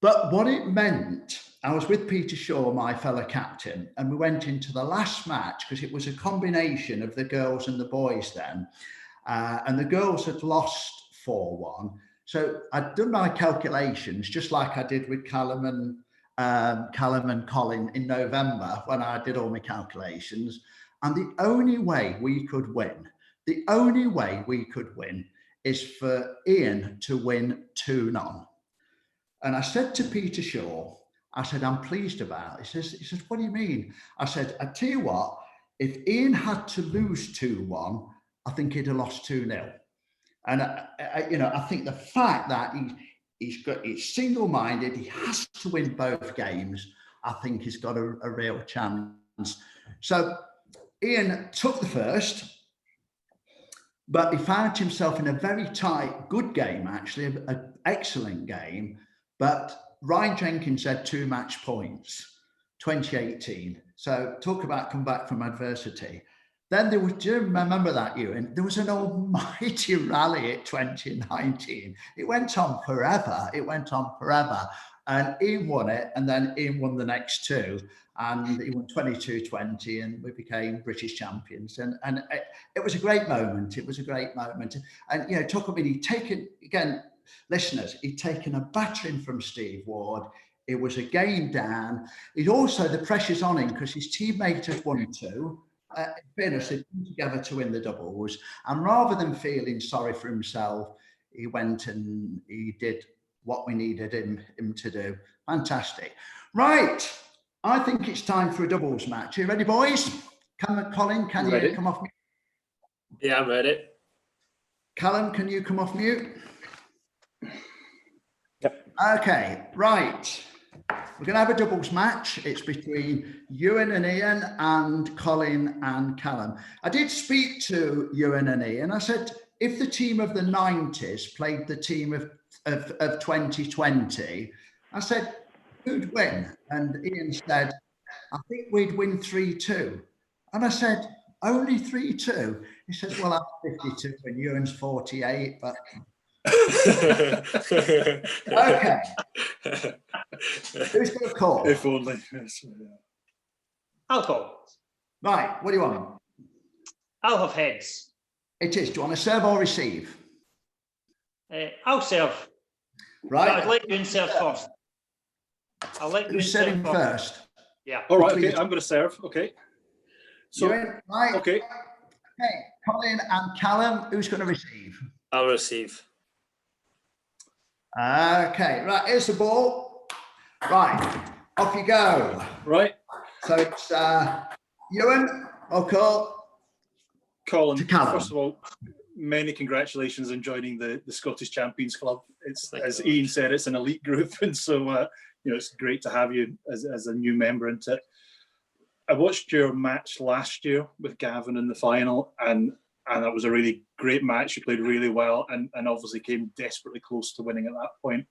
But what it meant, I was with Peter Shaw, my fellow captain, and we went into the last match because it was a combination of the girls and the boys then. And the girls had lost 4-1. So I'd done my calculations, just like I did with Callum and Colin in November when I did all my calculations. And the only way we could win is for Ian to win 2-0. And I said to Peter Shaw, I said, I'm pleased about it. He says, what do you mean? I said, I tell you what, if Ian had to lose 2-1, I think he'd have lost 2-0. And I think the fact that he's single-minded, he has to win both games, I think he's got a real chance. So Ian took the first, but he found himself in a very tight, good game, actually, an excellent game. But Ryan Jenkins had 2 match points, 2018. So talk about come back from adversity. Then there was, do you remember that, Ewan? There was an almighty rally at 2019. It went on forever. And Ian won it, and then Ian won the next 2. And he won 22-20, and we became British champions. And it was a great moment. And, you know, talk about he'd taken, again, listeners, he'd taken a battering from Steve Ward. It was a game down. It also, the pressure's on him because his teammate had won 2. In fairness, they came together to win the doubles. And rather than feeling sorry for himself, he went and he did what we needed him to do. Fantastic. Right. I think it's time for a doubles match. Are you ready, boys? Colin, can you come off mute? Yeah, I'm ready. Callum, can you come off mute? Yep. Okay, right. We're going to have a doubles match. It's between Ewan and Ian and Colin and Callum. I did speak to Ewan and Ian. I said, if the team of the 90s played the team of 2020, I said, who'd win? And Ian said, I think we'd win 3-2. And I said, only 3-2? He says, well, I'm 52 and Ewan's 48, but... Okay. Who's going to call? If only. I'll call. Right, what do you want? I'll have heads. It is. Do you want to serve or receive? I'll serve. Right. I'd like you to serve first. I'll let you Who's serving first? Yeah. All right, okay, I'm going to serve. Okay. So, right. Okay. Okay, Colin and Callum, who's going to receive? I'll receive. Okay, right, here's the ball. Right, off you go. Right. So it's Ewan or Colin, to Callum. first of all, many congratulations on joining the Scottish Champions Club. It's, as Ian said, it's an elite group, and so it's great to have you as a new member into it. I watched your match last year with Gavin in the final, and that was a really great match. You played really well, and obviously came desperately close to winning at that point.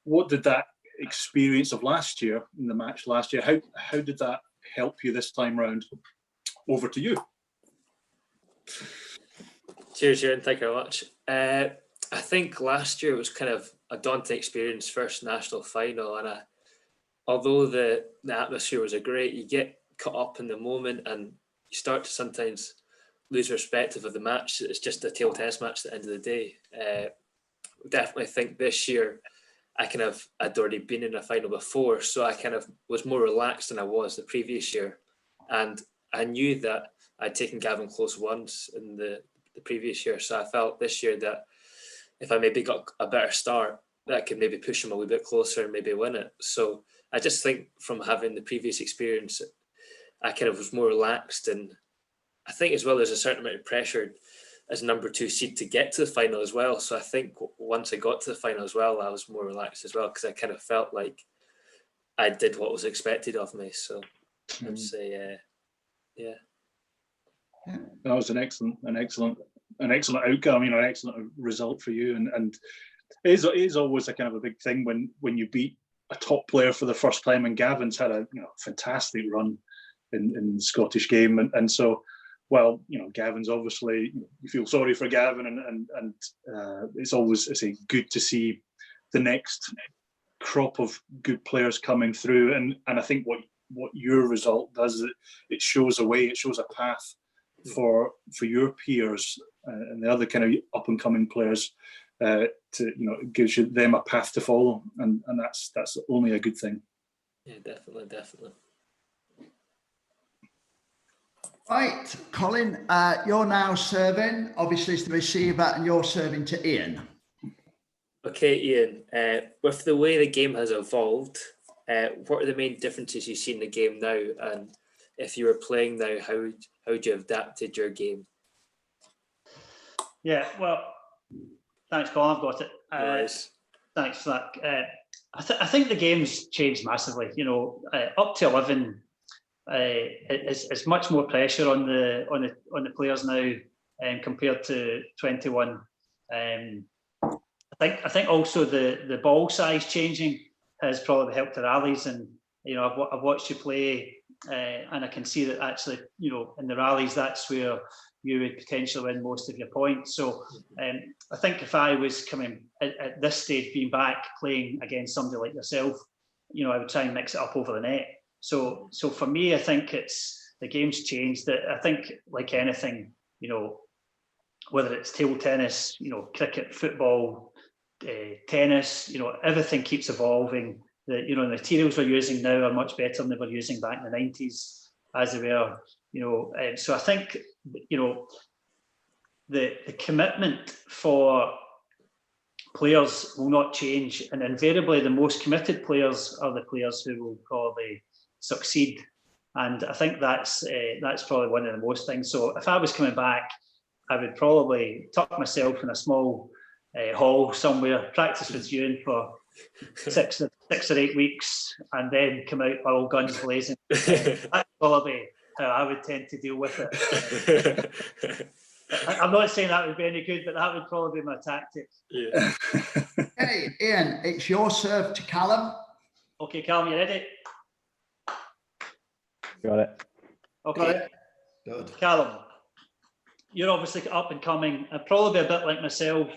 What did that experience of last year, in the match last year, how did that help you this time round? Over to you. Cheers, Euan. Thank you very much. I think last year was kind of a daunting experience, first national final, and although the atmosphere was great, you get caught up in the moment and you start to sometimes lose perspective of the match. It's just a table tennis match at the end of the day. Definitely think this year I'd already been in a final before, so I kind of was more relaxed than I was the previous year, and I knew that I'd taken Gavin close once in the previous year, so I felt this year that if I maybe got a better start, that could maybe push him a wee bit closer and maybe win it. So I just think from having the previous experience, I kind of was more relaxed, and I think as well there's a certain amount of pressure as number 2 seed to get to the final as well. So I think once I got to the final as well, I was more relaxed as well, because I kind of felt like I did what was expected of me. So I'd say, yeah. That was an excellent outcome, an excellent result for you, and it is always a kind of a big thing when you beat a top player for the first time, and Gavin's had a fantastic run in the Scottish game, and so, well, Gavin's obviously, you feel sorry for Gavin, and it's always, good to see the next crop of good players coming through, and I think what your result does is it shows a way, it shows a path for your peers and the other kind of up and coming players, to it gives them a path to follow, and that's only a good thing. Yeah, definitely. Right, Colin, you're now serving, obviously, as the receiver, and you're serving to Ian. Okay, Ian, with the way the game has evolved, what are the main differences you see in the game now? And if you were playing now, how would you have adapted your game? Yeah, well, thanks, Colin. I've got it. Nice. Thanks for that. I think the game's changed massively. Up to 11, it's much more pressure on the players now, compared to 21. I think also the ball size changing has probably helped the rallies, and I've watched you play, and I can see that actually in the rallies that's where you would potentially win most of your points. So I think if I was coming at this stage, being back playing against somebody like yourself, I would try and mix it up over the net. So for me, I think the game's changed. That I think, like anything, whether it's table tennis, cricket, football, tennis, everything keeps evolving. The materials we're using now are much better than they were using back in the 90s, as they were. So I think the commitment for players will not change, and invariably the most committed players are the players who will probably succeed. And I think that's probably one of the most things. So if I was coming back, I would probably tuck myself in a small hall somewhere, practice with Euan for 6 or 8 weeks, and then come out all guns blazing. That's probably how I would tend to deal with it. I'm not saying that would be any good, but that would probably be my tactic. Yeah. Hey, Ian, it's your serve to Callum. Okay, Callum, you ready? Got it. Okay. Got it. Good. Callum, you're obviously up and coming, and probably a bit like myself,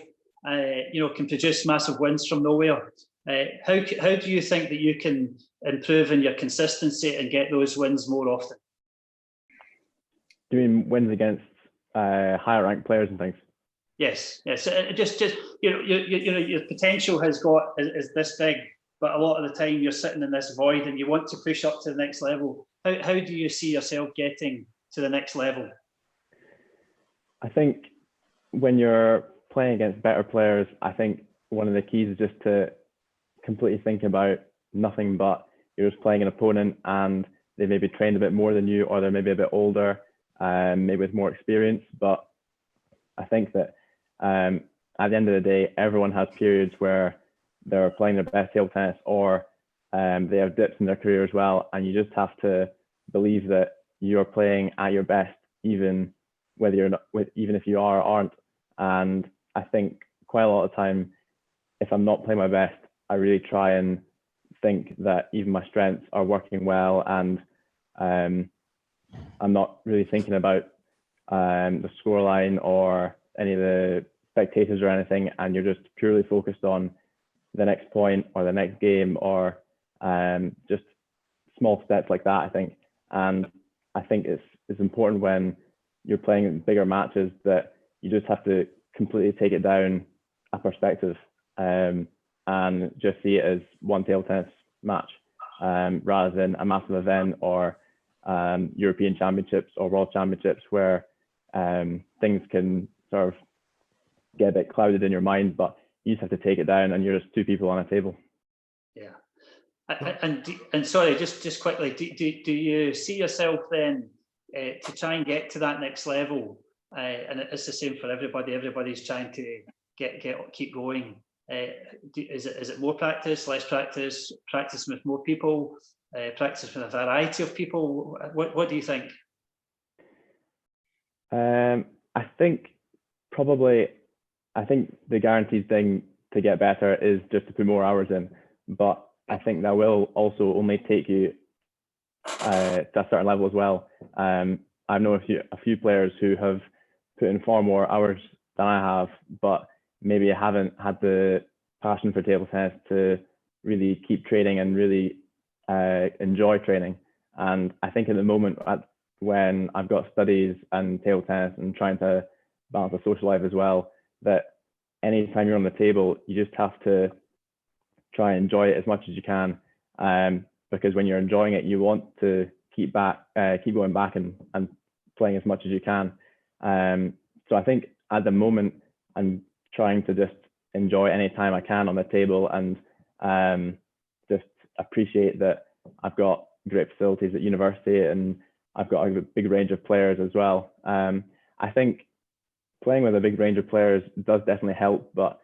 can produce massive wins from nowhere. How do you think that you can improve in your consistency and get those wins more often? Do you mean wins against higher ranked players and things? Yes. Just your potential is this big, but a lot of the time you're sitting in this void and you want to push up to the next level. How do you see yourself getting to the next level? I think when you're playing against better players, I think one of the keys is just to completely think about nothing but you're just playing an opponent and they maybe trained a bit more than you, or they're maybe a bit older, maybe with more experience. But I think that at the end of the day, everyone has periods where they're playing their best table tennis, or they have dips in their career as well. And you just have to believe that you're playing at your best, even whether you're not, even if you are or aren't. And I think quite a lot of the time, if I'm not playing my best, I really try and think that even my strengths are working well, and I'm not really thinking about the scoreline or any of the spectators or anything, and you're just purely focused on the next point or the next game, or just small steps like that, I think. And I think it's important when you're playing bigger matches that you just have to completely take it down a perspective, and just see it as one table tennis match, rather than a massive event or European Championships or World Championships, where things can sort of get a bit clouded in your mind, but you just have to take it down, and you're just two people on a table. Yeah. And sorry, just quickly, do you see yourself then to try and get to that next level? And it's the same for everybody. Everybody's trying to keep going. Is it more practice, less practice, practice with more people, practice with a variety of people? What do you think? I think the guaranteed thing to get better is just to put more hours in, but I think that will also only take you to a certain level as well. I know a few players who have put in far more hours than I have, but maybe haven't had the passion for table tennis to really keep training and really enjoy training. And I think at the moment, when I've got studies and table tennis and trying to balance a social life as well, that anytime you're on the table, you just have to try and enjoy it as much as you can, because when you're enjoying it, you want to keep going back and playing as much as you can. So I think at the moment, I'm trying to just enjoy any time I can on the table, and just appreciate that I've got great facilities at university, and I've got a big range of players as well. I think playing with a big range of players does definitely help, but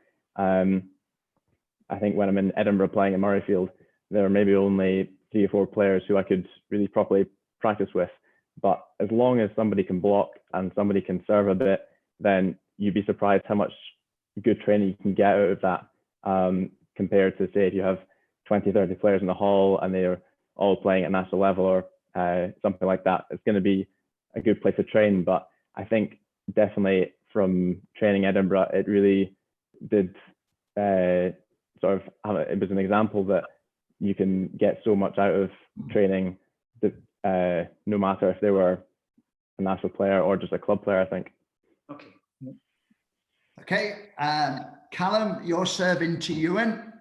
I think when I'm in Edinburgh playing in Murrayfield, there are maybe only 3 or 4 players who I could really properly practice with. But as long as somebody can block and somebody can serve a bit, then you'd be surprised how much good training you can get out of that, compared to, say, if you have 20, 30 players in the hall and they're all playing at national level or something like that. It's going to be a good place to train. But I think definitely from training Edinburgh, it really did sort of it was an example that you can get so much out of training, that no matter if they were a national player or just a club player, I think. Okay, Callum, you're serving to Ewan.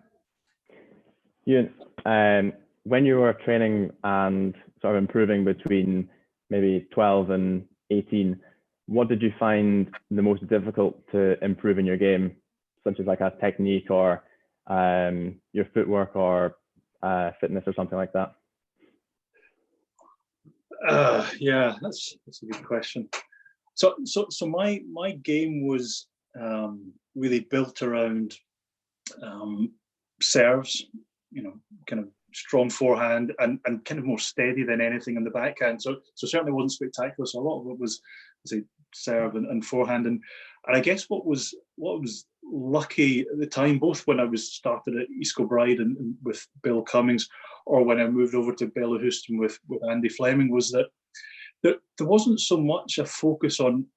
Ewan, when you were training and sort of improving between maybe 12 and 18, what did you find the most difficult to improve in your game, such as like a technique or your footwork or fitness or something like that? Yeah, that's a good question. So my game was really built around serves, kind of strong forehand and kind of more steady than anything in the backhand. So certainly wasn't spectacular. So a lot of it was, say, serve and forehand. And I guess what was lucky at the time, both when I was started at East Kilbride and with Bill Cummings, or when I moved over to Bellahouston with Andy Fleming, was that there wasn't so much a focus on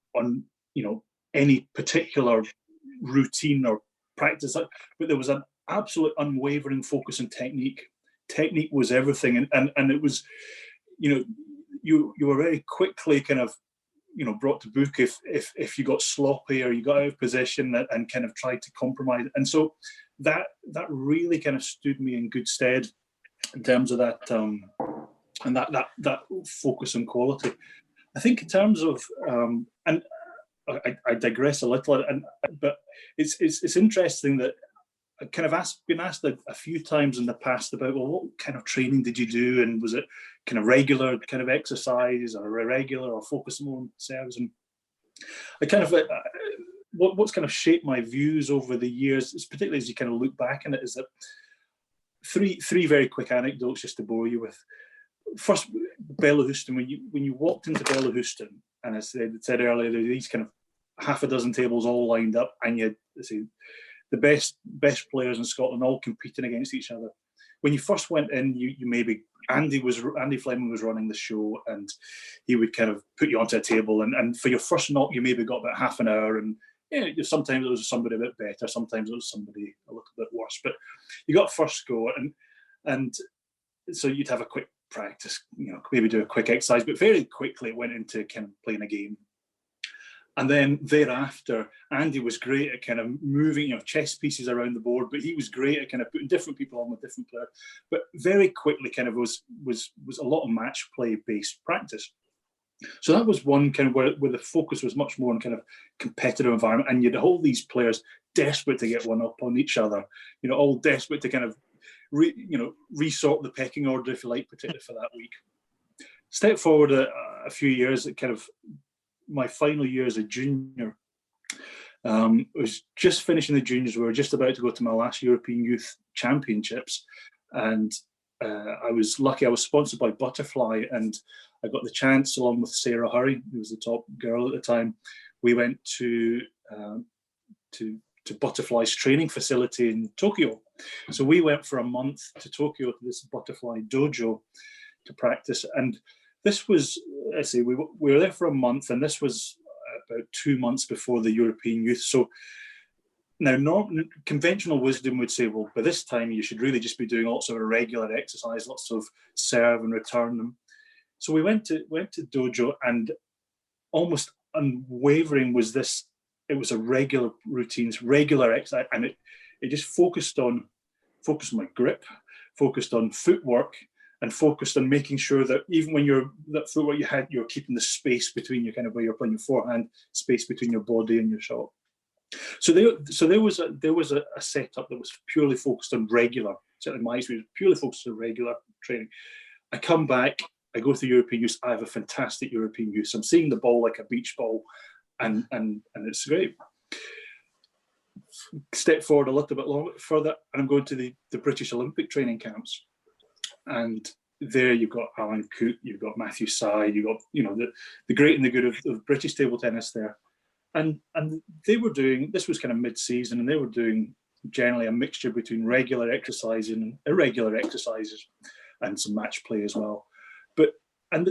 any particular routine or practice, but there was an absolute unwavering focus on technique. Technique was everything, and it was, you were very quickly kind of brought to book if you got sloppy or you got out of position and kind of tried to compromise. And so that really kind of stood me in good stead in terms of that and that focus on quality. I think in terms of and I digress a little, but it's interesting that kind of been asked a few times in the past about, well, what kind of training did you do, and was it kind of regular kind of exercise or irregular or focused more on serves? And I kind of what's kind of shaped my views over the years, is particularly as you kind of look back on it, is that three very quick anecdotes just to bore you with. First, Bellahouston. When you walked into Bellahouston, and I said earlier, there were these kind of half a dozen tables all lined up, and you had, the best players in Scotland all competing against each other. When you first went in, you maybe Andy Fleming was running the show, and he would kind of put you onto a table, and for your first knock you maybe got about half an hour, and sometimes it was somebody a bit better, sometimes it was somebody a little bit worse, but you got first go, and so you'd have a quick practice, maybe do a quick exercise, but very quickly it went into kind of playing a game. And then thereafter, Andy was great at kind of moving, chess pieces around the board, but he was great at kind of putting different people on with different players. But very quickly kind of was a lot of match play based practice. So that was one kind of where the focus was much more on kind of competitive environment, and you had all these players desperate to get one up on each other, all desperate to kind of resort the pecking order, if you like, particularly for that week. Step forward a few years, it kind of my final year as a junior. I was just finishing the juniors. We were just about to go to my last European Youth Championships, and I was lucky. I was sponsored by Butterfly, and I got the chance, along with Sarah Hurry, who was the top girl at the time. We went to Butterfly's training facility in Tokyo. So we went for a month to Tokyo to this Butterfly dojo to practice, and this was, we were there for a month, and this was about 2 months before the European Youth. So now, conventional wisdom would say, well, by this time you should really just be doing lots of irregular exercise, lots of serve and return them. So we went to dojo, and almost unwavering was this. It was a regular routines, regular exercise, and it just focused on my grip, focused on footwork, and focused on making sure that even when that footwork you're keeping the space between you, kind of where you're playing your forehand, space between your body and your shot. So there was a setup that was purely focused on regular. Certainly my experience, purely focused on regular training. I come back, I go to European Youth. I have a fantastic European Youth. So I'm seeing the ball like a beach ball, and it's great. Step forward a little bit further, and I'm going to the British Olympic training camps. And there you've got Alan Cook, you've got Matthew Side, you've got the great and the good of British table tennis there, and they were doing, this was kind of mid-season, and they were doing generally a mixture between regular exercise and irregular exercises, and some match play as well. But in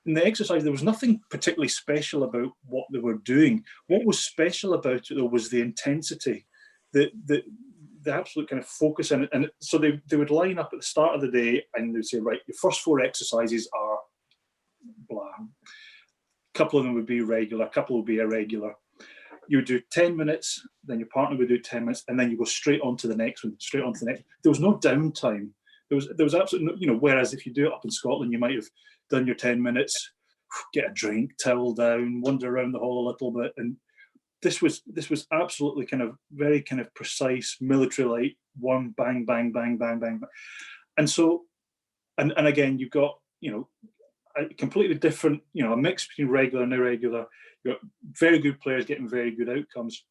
the exercise, there was nothing particularly special about what they were doing. What was special about it, though, was the intensity, the absolute kind of focus in it. And so they would line up at the start of the day, and they'd say, right, your first 4 exercises are blah. A couple of them would be regular, a couple would be irregular. You would do 10 minutes, then your partner would do 10 minutes, and then you go straight on to the next one, straight on to the next. There was no downtime. There was absolutely no, whereas if you do it up in Scotland, you might have done your 10 minutes, get a drink, towel down, wander around the hall a little bit, and this was absolutely kind of very kind of precise military-like, one bang, bang, bang, bang, bang. And so, and again, you've got, a completely different, a mix between regular and irregular. You've got very good players getting very good outcomes.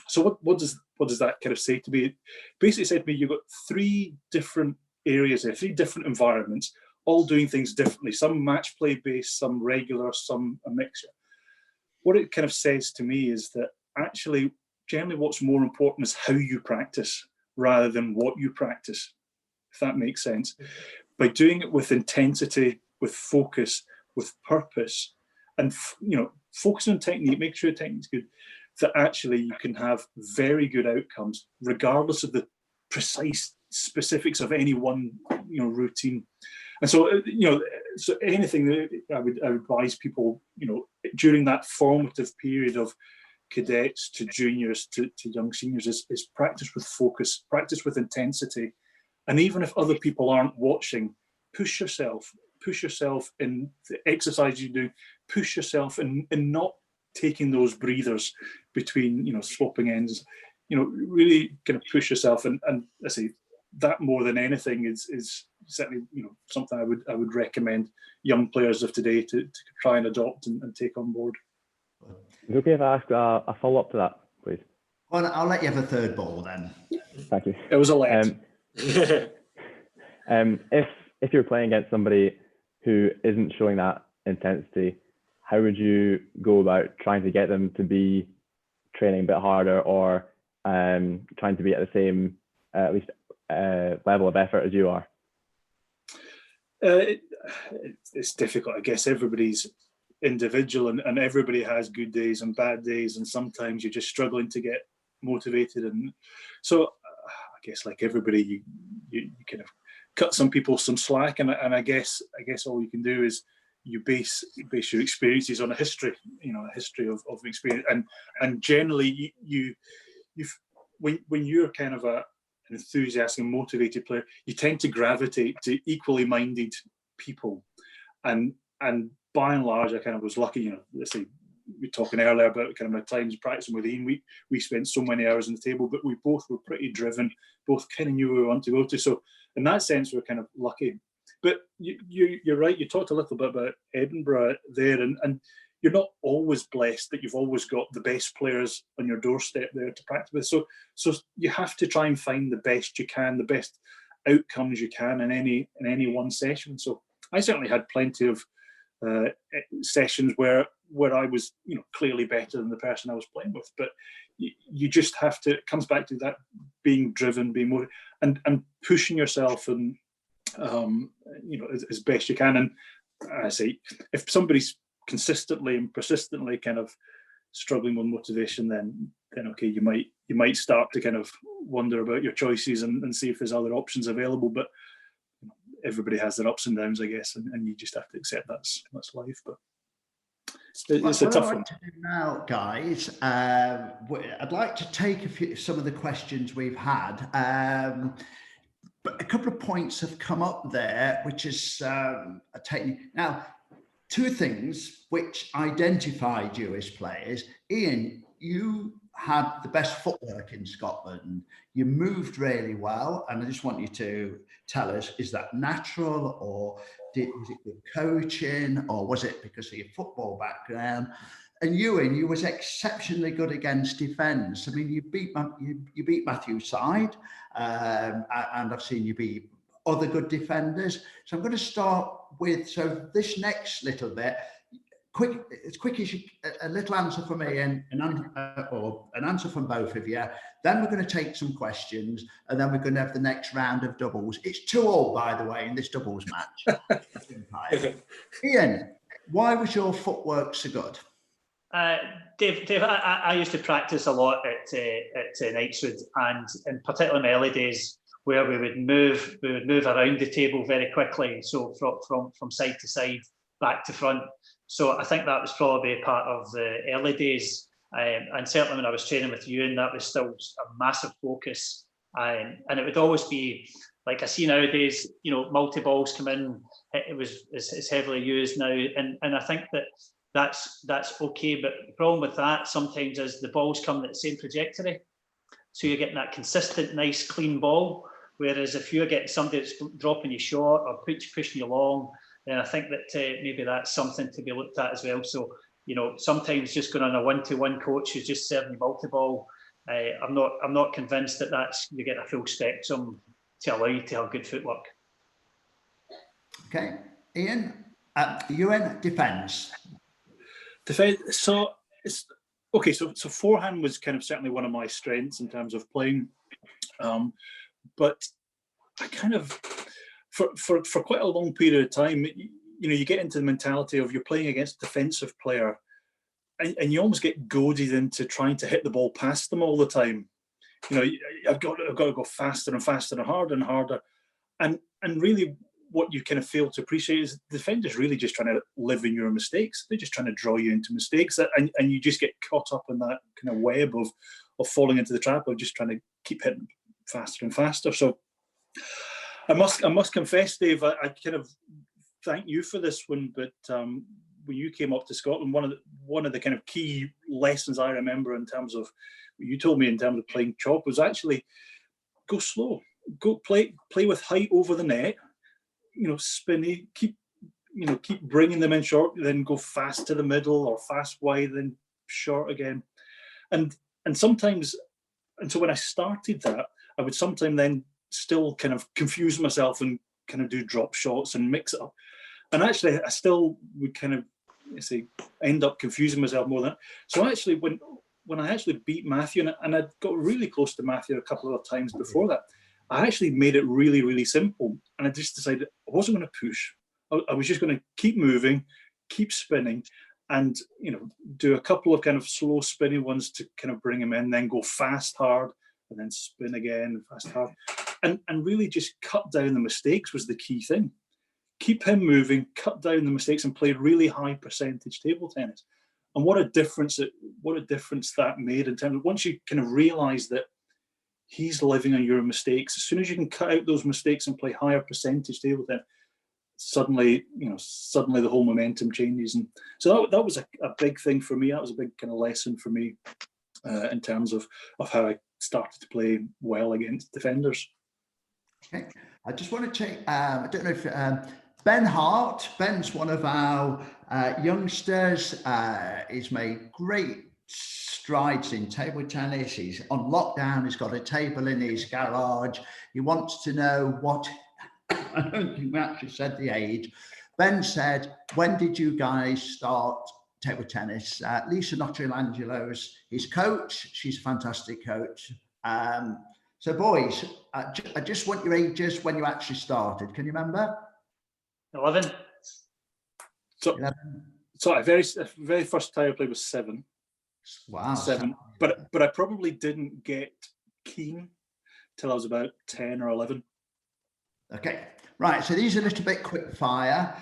So what does that kind of say to me? It basically said to me, you've got 3 different areas there, 3 different environments, all doing things differently. Some match play based, some regular, some a mixture. What it kind of says to me is that actually, generally what's more important is how you practice rather than what you practice, if that makes sense. By doing it with intensity, with focus, with purpose, and focus on technique, make sure your technique's good, that actually you can have very good outcomes regardless of the precise specifics of any one routine. And so so anything that I would advise people during that formative period of cadets to juniors to young seniors is practice with focus, practice with intensity, and even if other people aren't watching, push yourself in the exercise you do, push yourself in not taking those breathers between swapping ends. really kind of push yourself, and I say that more than anything is certainly something I would recommend young players of today to try and adopt and take on board. Is it okay if I ask a follow up to that, please? Well, I'll let you have a third ball then. Thank you. It was a let. If you're playing against somebody who isn't showing that intensity, how would you go about trying to get them to be training a bit harder, or trying to be at the same at least level of effort as you are? It's difficult. I guess everybody's individual, and everybody has good days and bad days, and sometimes you're just struggling to get motivated. And so I guess, like everybody, you kind of cut some people some slack, and I guess all you can do is you base your experiences on a history, a history of experience, and generally you when you're kind of an enthusiastic and motivated player, you tend to gravitate to equally minded people, and by and large, I kind of was lucky. Let's say we were talking earlier about kind of my times practicing with Ian. We spent so many hours on the table, but we both were pretty driven, both kind of knew where we wanted to go to. So in that sense, we're kind of lucky. But you're right. You talked a little bit about Edinburgh there, and you're not always blessed that you've always got the best players on your doorstep there to practice with. So you have to try and find the best you can, the best outcomes you can in any one session. So I certainly had plenty of sessions where I was clearly better than the person I was playing with. But you just have to. It comes back to that being driven, being more, and pushing yourself and. As best you can. And I say, if somebody's consistently and persistently kind of struggling with motivation, then okay, you might start to kind of wonder about your choices and see if there's other options available. But everybody has their ups and downs, I guess, and you just have to accept that's life. But it's a tough one. To do now, guys, I'd like to take some of the questions we've had. But a couple of points have come up there, which is a technique. Now, two things which identified you as players. Ian, you had the best footwork in Scotland. You moved really well. And I just want you to tell us, is that natural, or was it good coaching, or was it because of your football background? And Ewan, you was exceptionally good against defence. I mean, you beat Matthew's side, and I've seen you beat other good defenders. So I'm going to start with this next little bit, as quick as you, a little answer from me or an answer from both of you. Then we're going to take some questions, and then we're going to have the next round of doubles. It's 2-2, by the way, in this doubles match. Ian, why was your footwork so good? Dave, I used to practice a lot at Knightswood, and in particular in my early days, where we would move around the table very quickly, so from side to side, back to front. So I think that was probably a part of the early days, and certainly when I was training with Ewan, that was still a massive focus, and it would always be like I see nowadays. Multi-balls come in. It's heavily used now, and I think that's okay, but the problem with that sometimes is the balls come at the same trajectory, so you're getting that consistent, nice, clean ball. Whereas if you're getting somebody that's dropping you short or pushing you long, then I think that maybe that's something to be looked at as well. So sometimes just going on a 1-to-1 coach who's just serving multi-ball, I'm not convinced that that's you get a full spectrum to allow you to have good footwork. Okay, Ian, Ewan, defence. So it's okay. So forehand was kind of certainly one of my strengths in terms of playing, but I kind of for quite a long period of time, you get into the mentality of you're playing against a defensive player, and you almost get goaded into trying to hit the ball past them all the time. I've got to go faster and faster and harder, and really. What you kind of fail to appreciate is the defender's really just trying to live in your mistakes. They're just trying to draw you into mistakes, and you just get caught up in that kind of web of falling into the trap of just trying to keep hitting faster and faster. So I must confess, Dave, I kind of thank you for this one, but when you came up to Scotland, one of the kind of key lessons I remember in terms of what you told me in terms of playing chop was actually go slow, go play with height over the net, spinny, keep bringing them in short, then go fast to the middle or fast wide, then short again, and sometimes, and so when I started that, I would sometimes then still kind of confuse myself and kind of do drop shots and mix it up. And actually, I still would kind of end up confusing myself more than that. So actually, when I actually beat Matthew, and I'd got really close to Matthew a couple of times before that, I actually made it really, really simple. And I just decided I wasn't going to push. I was just going to keep moving, keep spinning, and do a couple of kind of slow spinny ones to kind of bring him in, then go fast, hard, and then spin again, fast, hard. And really just cut down the mistakes was the key thing. Keep him moving, cut down the mistakes, and play really high percentage table tennis. And what a difference that made in terms of once you kind of realize that he's living on your mistakes, as soon as you can cut out those mistakes and play higher percentage table tennis, suddenly the whole momentum changes. And so that was a big thing for me. That was a big kind of lesson for me in terms of how I started to play well against defenders. Okay, I just want to check. I don't know if Ben Hart. Ben's one of our youngsters. He's made great strides in table tennis. He's on lockdown. He's got a table in his garage. He wants to know what. I don't think we actually said the age. Ben said, "When did you guys start table tennis?" Lisa Notarangelo is his coach. She's a fantastic coach. So boys, I just want your ages when you actually started. Can you remember? 11. So, 11. So very first time I played was 7. Wow. 7. But I probably didn't get keen till I was about 10 or 11. Okay. Right. So these are a little bit quick fire.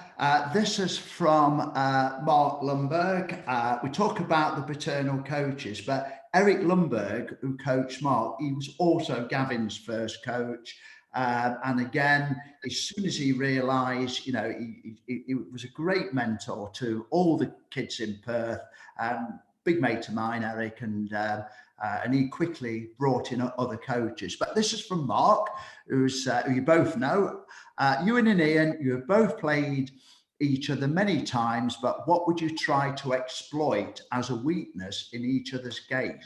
This is from Mark Lundberg. We talk about the paternal coaches, but Eric Lundberg, who coached Mark, he was also Gavin's first coach. And again, as soon as he realised, he was a great mentor to all the kids in Perth. Big mate of mine, Eric, and he quickly brought in other coaches. But this is from Mark, who you both know. Ewan and Ian, you have both played each other many times, but what would you try to exploit as a weakness in each other's game?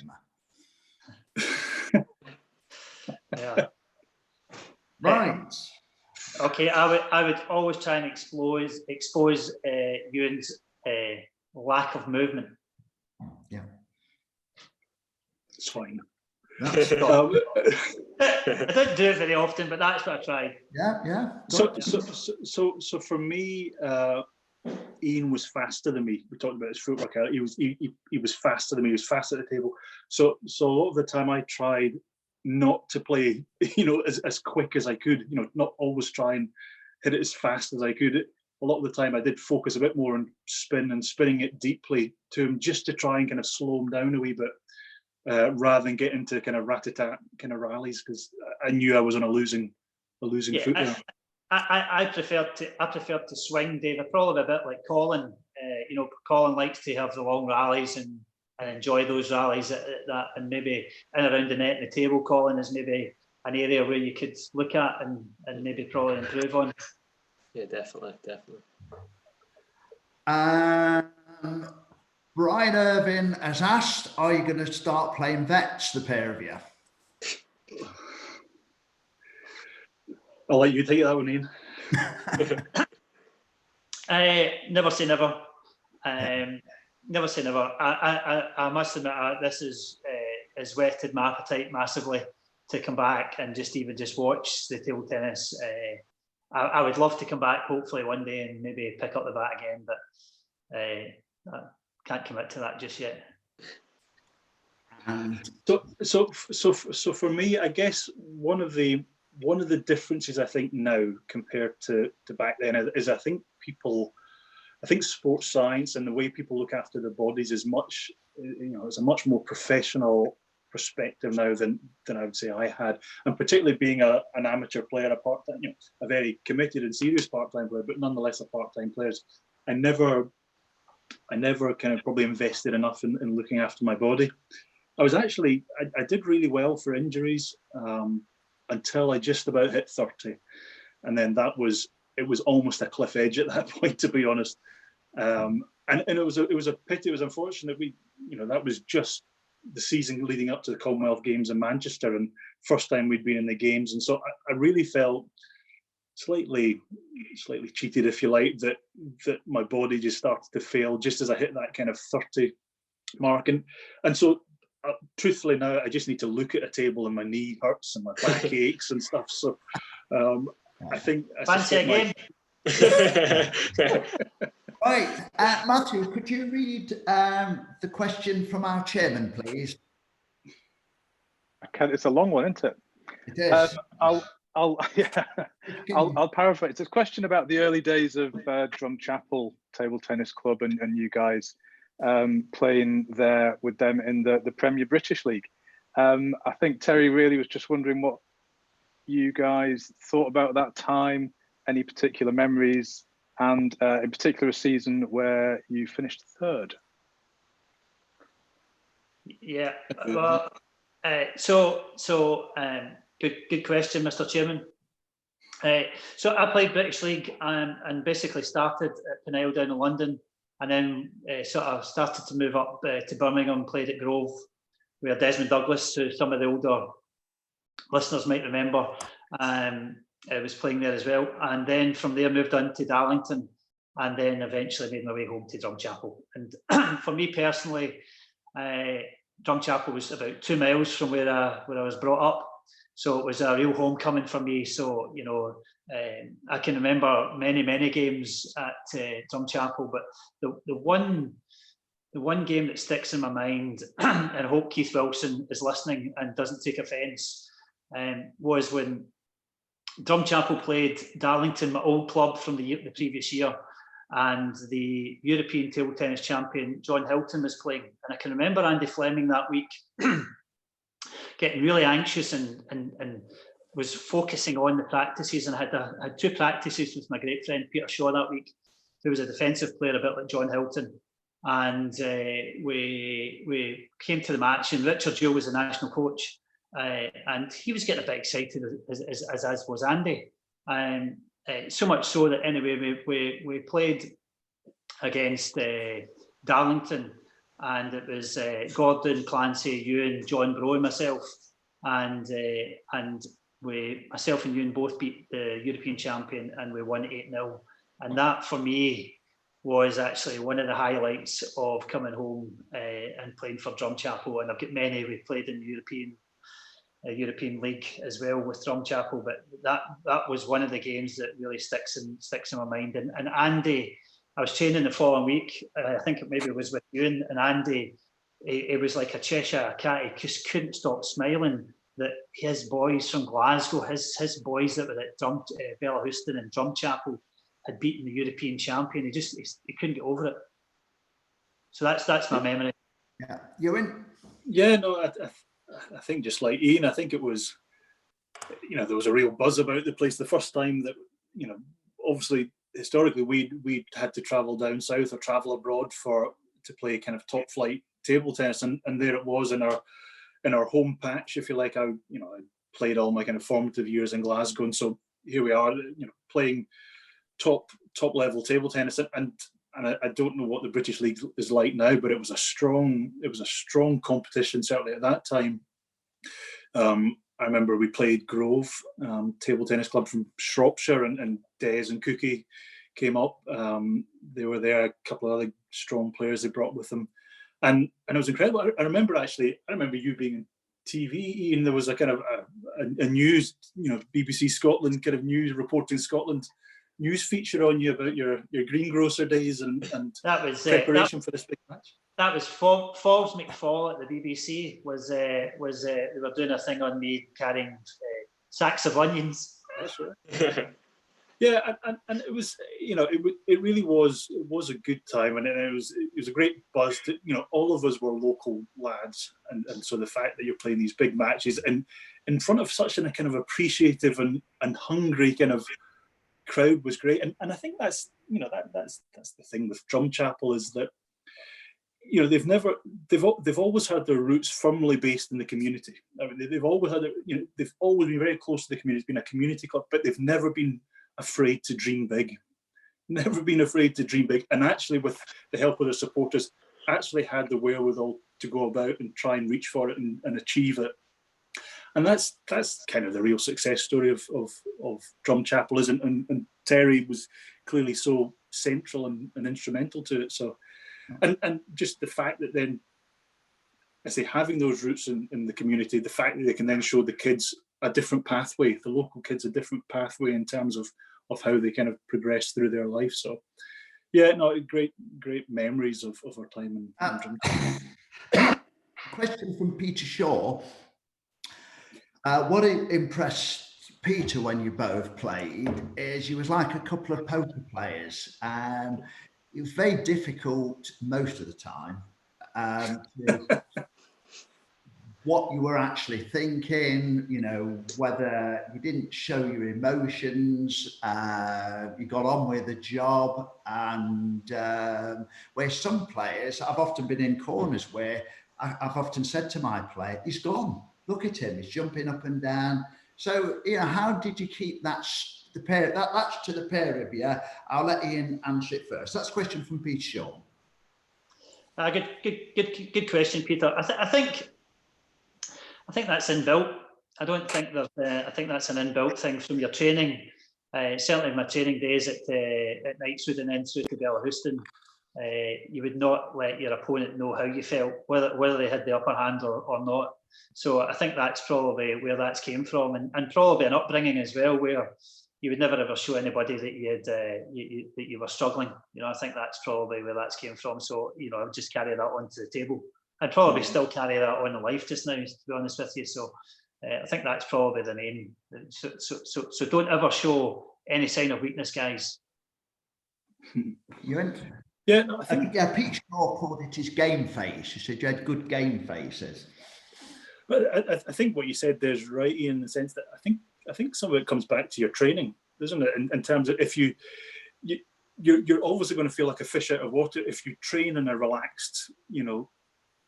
Yeah. Right. Okay, I would always try and expose Ewan's lack of movement. Yeah. It's fine. That's I don't do it very often, but that's what I tried. yeah. So for me, Ian was faster than me. We talked about his footwork. He was faster than me. He was fast at the table. So a lot of the time I tried not to play, as quick as I could. Not always try and hit it as fast as I could. A lot of the time I did focus a bit more on spinning it deeply to him, just to try and kind of slow him down a wee bit. Rather than get into kind of rat-a-tat kind of rallies, because I knew I was on a losing foot there. I preferred to swing, David. Probably a bit like Colin. Colin likes to have the long rallies and enjoy those rallies at that, and maybe in around the net and the table. Colin is maybe an area where you could look at and maybe probably improve on. Yeah, definitely. Brian Irvin has asked, are you going to start playing vets, the pair of you? I'll let you take that one, Ian. Never say never. Never say never. I must admit, this has whetted my appetite massively to come back and just watch the table tennis. I would love to come back, hopefully one day, and maybe pick up the bat again, but can't commit to that just yet. So for me, I guess one of the differences I think now compared to back then is I think sports science and the way people look after their bodies is much, it's a much more professional perspective now than I would say I had, and particularly being an amateur player, a very committed and serious part-time player, but nonetheless a part-time player. I never I never kind of probably invested enough in looking after my body. I was actually, I did really well for injuries until I just about hit 30. And then it was almost a cliff edge at that point, to be honest. And it was a pity. It was unfortunate. That was just the season leading up to the Commonwealth Games in Manchester, and first time we'd been in the games. And so I really felt slightly cheated, if you like, that my body just started to fail just as I hit that kind of 30 mark. And so truthfully now, I just need to look at a table and my knee hurts and my back aches and stuff. So I think fancy again. Right, Matthew, could you read the question from our chairman, please? I can. It's a long one, isn't it? It is. I'll paraphrase. It's a question about the early days of Drumchapel Table Tennis Club and you guys playing there with them in the Premier British League. I think Terry really was just wondering what you guys thought about that time, any particular memories, and in particular a season where you finished third. Yeah, well, good question, Mr. Chairman. So I played British League and basically started at Penile down in London, and then sort of started to move up to Birmingham, played at Grove, where Desmond Douglas, who some of the older listeners might remember, was playing there as well. And then from there moved on to Darlington, and then eventually made my way home to Drumchapel. And for me personally, Drumchapel was about 2 miles from where I was brought up. So it was a real homecoming for me. So, I can remember many games at Drumchapel, but the one game that sticks in my mind, and I hope Keith Wilson is listening and doesn't take offence, was when Drumchapel played Darlington, my old club from the previous year, and the European table tennis champion John Hilton was playing. And I can remember Andy Fleming that week getting really anxious and was focusing on the practices. And I had 2 practices with my great friend Peter Shaw that week, who was a defensive player a bit like John Hilton. And we came to the match, and Richard Jewell was the national coach. And he was getting a bit excited, as was Andy. So much so that anyway, we played against Darlington, and it was Gordon, Clancy, Ewan, John Bro, and myself. And myself and Ewan both beat the European champion, and we won 8-0. And that for me was actually one of the highlights of coming home and playing for Drumchapel. And I've got many. We played in the European League as well with Drumchapel, but that was one of the games that really sticks in my mind. And Andy, I was training the following week. I think it maybe was with Ewan, and Andy, it was like a Cheshire cat. He just couldn't stop smiling that his boys from Glasgow, his boys that were at Bellahouston and Drumchapel, had beaten the European champion. He couldn't get over it. So that's my memory. Yeah, Ewan. Yeah, no, I think just like Ian, I think it was, there was a real buzz about the place the first time that, obviously historically we'd had to travel down south or travel abroad to play kind of top flight table tennis, and there it was in our home patch, if you like. I played all my kind of formative years in Glasgow, and so here we are, playing top level table tennis, and I don't know what the British League is like now, but it was a strong competition, certainly at that time. I remember we played Grove, table tennis club from Shropshire, and Des and Cookie came up. They were there, a couple of other strong players they brought with them, and it was incredible. I remember you being on TV, Ian. There was a kind of a news, BBC Scotland kind of news reporting Scotland news feature on you about your greengrocer days and that was preparation for this big match. That was Forbes McFall at the BBC was they were doing a thing on me carrying sacks of onions. That's right. Yeah, and it was, it really was a good time, and it was a great buzz. All of us were local lads, and so the fact that you're playing these big matches and in front of such a kind of appreciative and hungry kind of crowd was great. And I think that's, you know, that's the thing with Drumchapel, is that, you know, they've always had their roots firmly based in the community. I mean, they've always had, you know, they've always been very close to the community. It's been a community club, but they've never been afraid to dream big. Never been afraid to dream big. And actually, with the help of their supporters, actually had the wherewithal to go about and try and reach for it and achieve it. And that's kind of the real success story of Drumchapel, isn't? And Terry was clearly so central and instrumental to it. So, and just the fact that then, I say, having those roots in the community, the fact that they can then show the kids a different pathway, the local kids a different pathway in terms of how they kind of progress through their life. So, yeah, no, great memories of our time in Drumchapel. Question from Peter Shaw. What impressed Peter when you both played is you was like a couple of poker players, and it was very difficult most of the time what you were actually thinking, you know, whether you didn't show your emotions, you got on with the job, and where some players, I've often been in corners where I've often said to my player, he's gone, look at him, he's jumping up and down. So, you know, how did you keep that's to the pair of you? I'll let Ian answer it first. That's a question from Peter Shaw. Good question, Peter. I think that's inbuilt. I don't think there's. I think that's an inbuilt thing from your training. Certainly, in my training days at Knightswood and then through to Bellahouston, you would not let your opponent know how you felt, whether they had the upper hand or not. So I think that's probably where that came from, and probably an upbringing as well, where you would never ever show anybody that you had that you were struggling. You know, I think that's probably where that came from. So, you know, I would just carry that onto the table. I'd probably still carry that on in life just now, to be honest with you. So I think that's probably the main. So don't ever show any sign of weakness, guys. Ewan? Yeah, no, I think Pete Shaw called it his game face. He said you had good game faces. But I think what you said there is right, Ian, in the sense that I think some of it comes back to your training, doesn't it? In terms of if you're always going to feel like a fish out of water if you train in a relaxed, you know,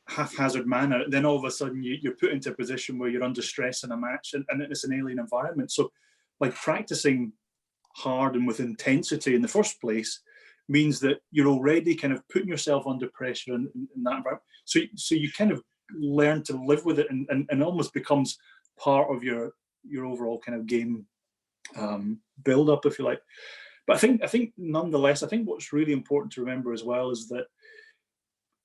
haphazard manner. Then all of a sudden you're put into a position where you're under stress in a match, and it's an alien environment. So, like, practicing hard and with intensity in the first place means that you're already kind of putting yourself under pressure in that environment. So you kind of learn to live with it, and almost becomes part of your overall kind of game build up, if you like. But I think nonetheless, I think what's really important to remember as well is that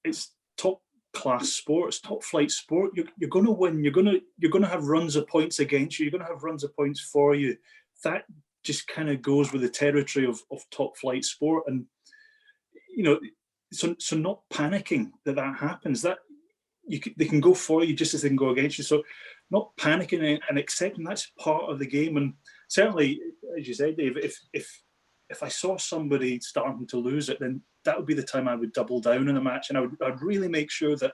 it's top class sport, it's top flight sport. You're going to win. You're going to have runs of points against you. You're going to have runs of points for you. That just kind of goes with the territory of top flight sport. And, you know, so not panicking that happens. That they can go for you just as they can go against you. So not panicking and accepting that's part of the game. And certainly, as you said, Dave, if I saw somebody starting to lose it, then that would be the time I would double down in a match, and I'd really make sure that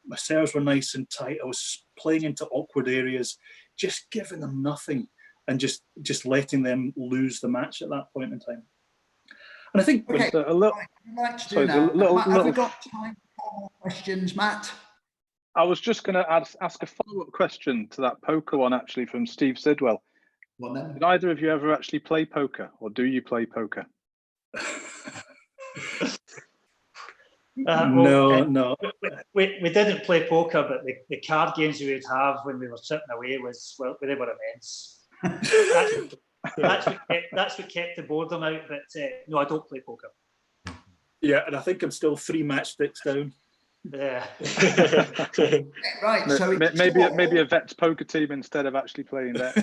my serves were nice and tight. I was playing into awkward areas, just giving them nothing, and just letting them lose the match at that point in time. And I think okay, a little. Have we got time for more questions, Matt? I was just going to ask a follow-up question to that poker one, actually, from Steve Sidwell. Well, then. Did either of you ever actually play poker, or do you play poker? No. We didn't play poker, but the card games we would have when we were sitting away they were immense. that's what kept the boredom out. But no, I don't play poker. Yeah, and I think I'm still 3 matchsticks down. Yeah. Right. So maybe a vet's poker team instead of actually playing that.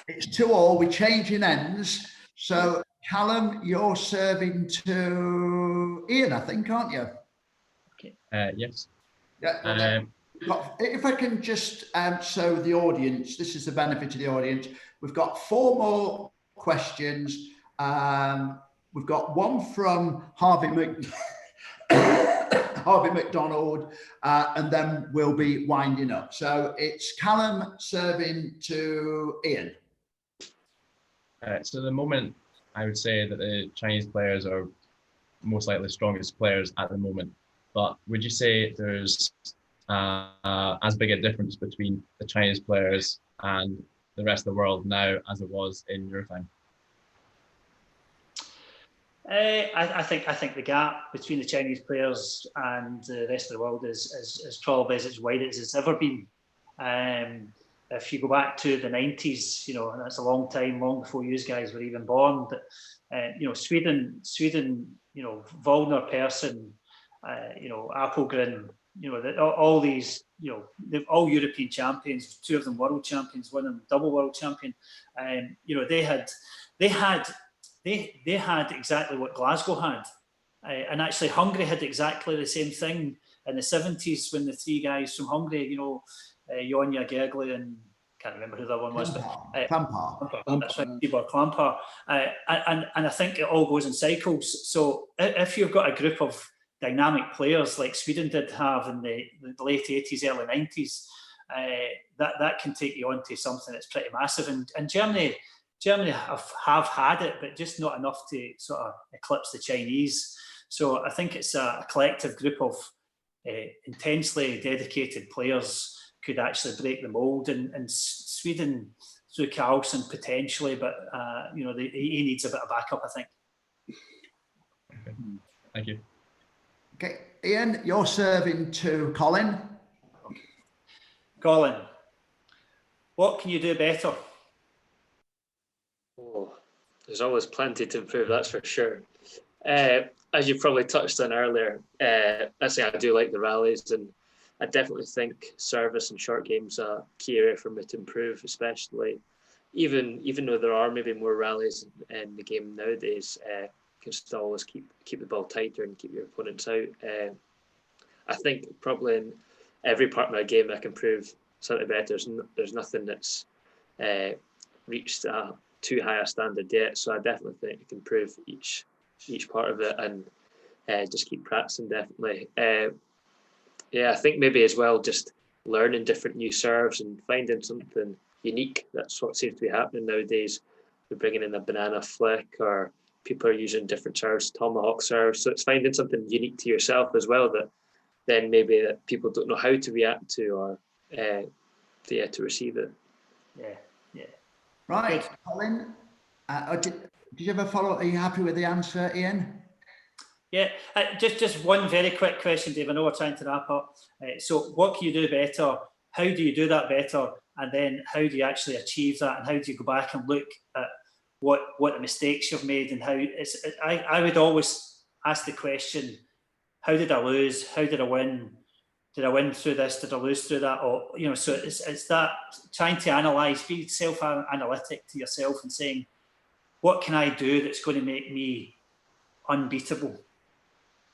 It's 2-2. We're changing ends. So Callum, you're serving to Ian, I think, aren't you? Okay. Yes. Yeah. If I can just show the audience, this is the benefit of the audience. We've got 4 more questions. We've got one from Harvey McDonald, and then we'll be winding up. So it's Callum serving to Ian. So at the moment, I would say that the Chinese players are most likely the strongest players at the moment. But would you say there's as big a difference between the Chinese players and the rest of the world now as it was in your time? I think the gap between the Chinese players and the rest of the world is probably as wide as it's ever been. If you go back to the 90s, you know, and that's a long time, long before you guys were even born. But you know, Sweden, you know, Wallner, Persson, you know, Appelgren, you know, all these, you know, they're all European champions. 2 of them world champions, 1 of them double world champion. You know, they had exactly what Glasgow had, and actually Hungary had exactly the same thing in the 70s when the 3 guys from Hungary, you know, Jonya, Gergely, and can't remember who the other one was, Klampar. That's right, Tibor Klampar. And I think it all goes in cycles. So if you've got a group of dynamic players like Sweden did have in the late 80s, early 90s, that can take you on to something that's pretty massive. And Germany have had it, but just not enough to sort of eclipse the Chinese. So I think it's a collective group of intensely dedicated players could actually break the mold. And Sweden, through Carlson potentially, but you know, he needs a bit of backup, I think. Okay. Thank you. Okay, Ian, you're serving to Colin. Colin, what can you do better? Oh, there's always plenty to improve, that's for sure. As you probably touched on earlier, I say I do like the rallies, and I definitely think service and short games are a key area for me to improve, especially even though there are maybe more rallies in the game nowadays, you can still always keep the ball tighter and keep your opponents out. I think probably in every part of my game I can improve slightly better. There's nothing that's reached too high a standard yet, so I definitely think I can improve each part of it, and just keep practicing, definitely. Yeah, I think maybe as well just learning different new serves and finding something unique. That's what seems to be happening nowadays. We're bringing in a banana flick, or people are using different serves, tomahawk serves. So it's finding something unique to yourself as well that then maybe that people don't know how to react to, or to receive it. Yeah. Right, good. Colin, did you ever follow? Are you happy with the answer, Ian? Yeah, just one very quick question, Dave. I know we're trying to wrap up. So what can you do better? How do you do that better? And then how do you actually achieve that? And how do you go back and look at what the mistakes you've made, and how I would always ask the question, how did I lose? How did I win? Did I win through this? Did I lose through that? Or, you know, so it's that trying to analyse, be self-analytic to yourself and saying, what can I do that's going to make me unbeatable?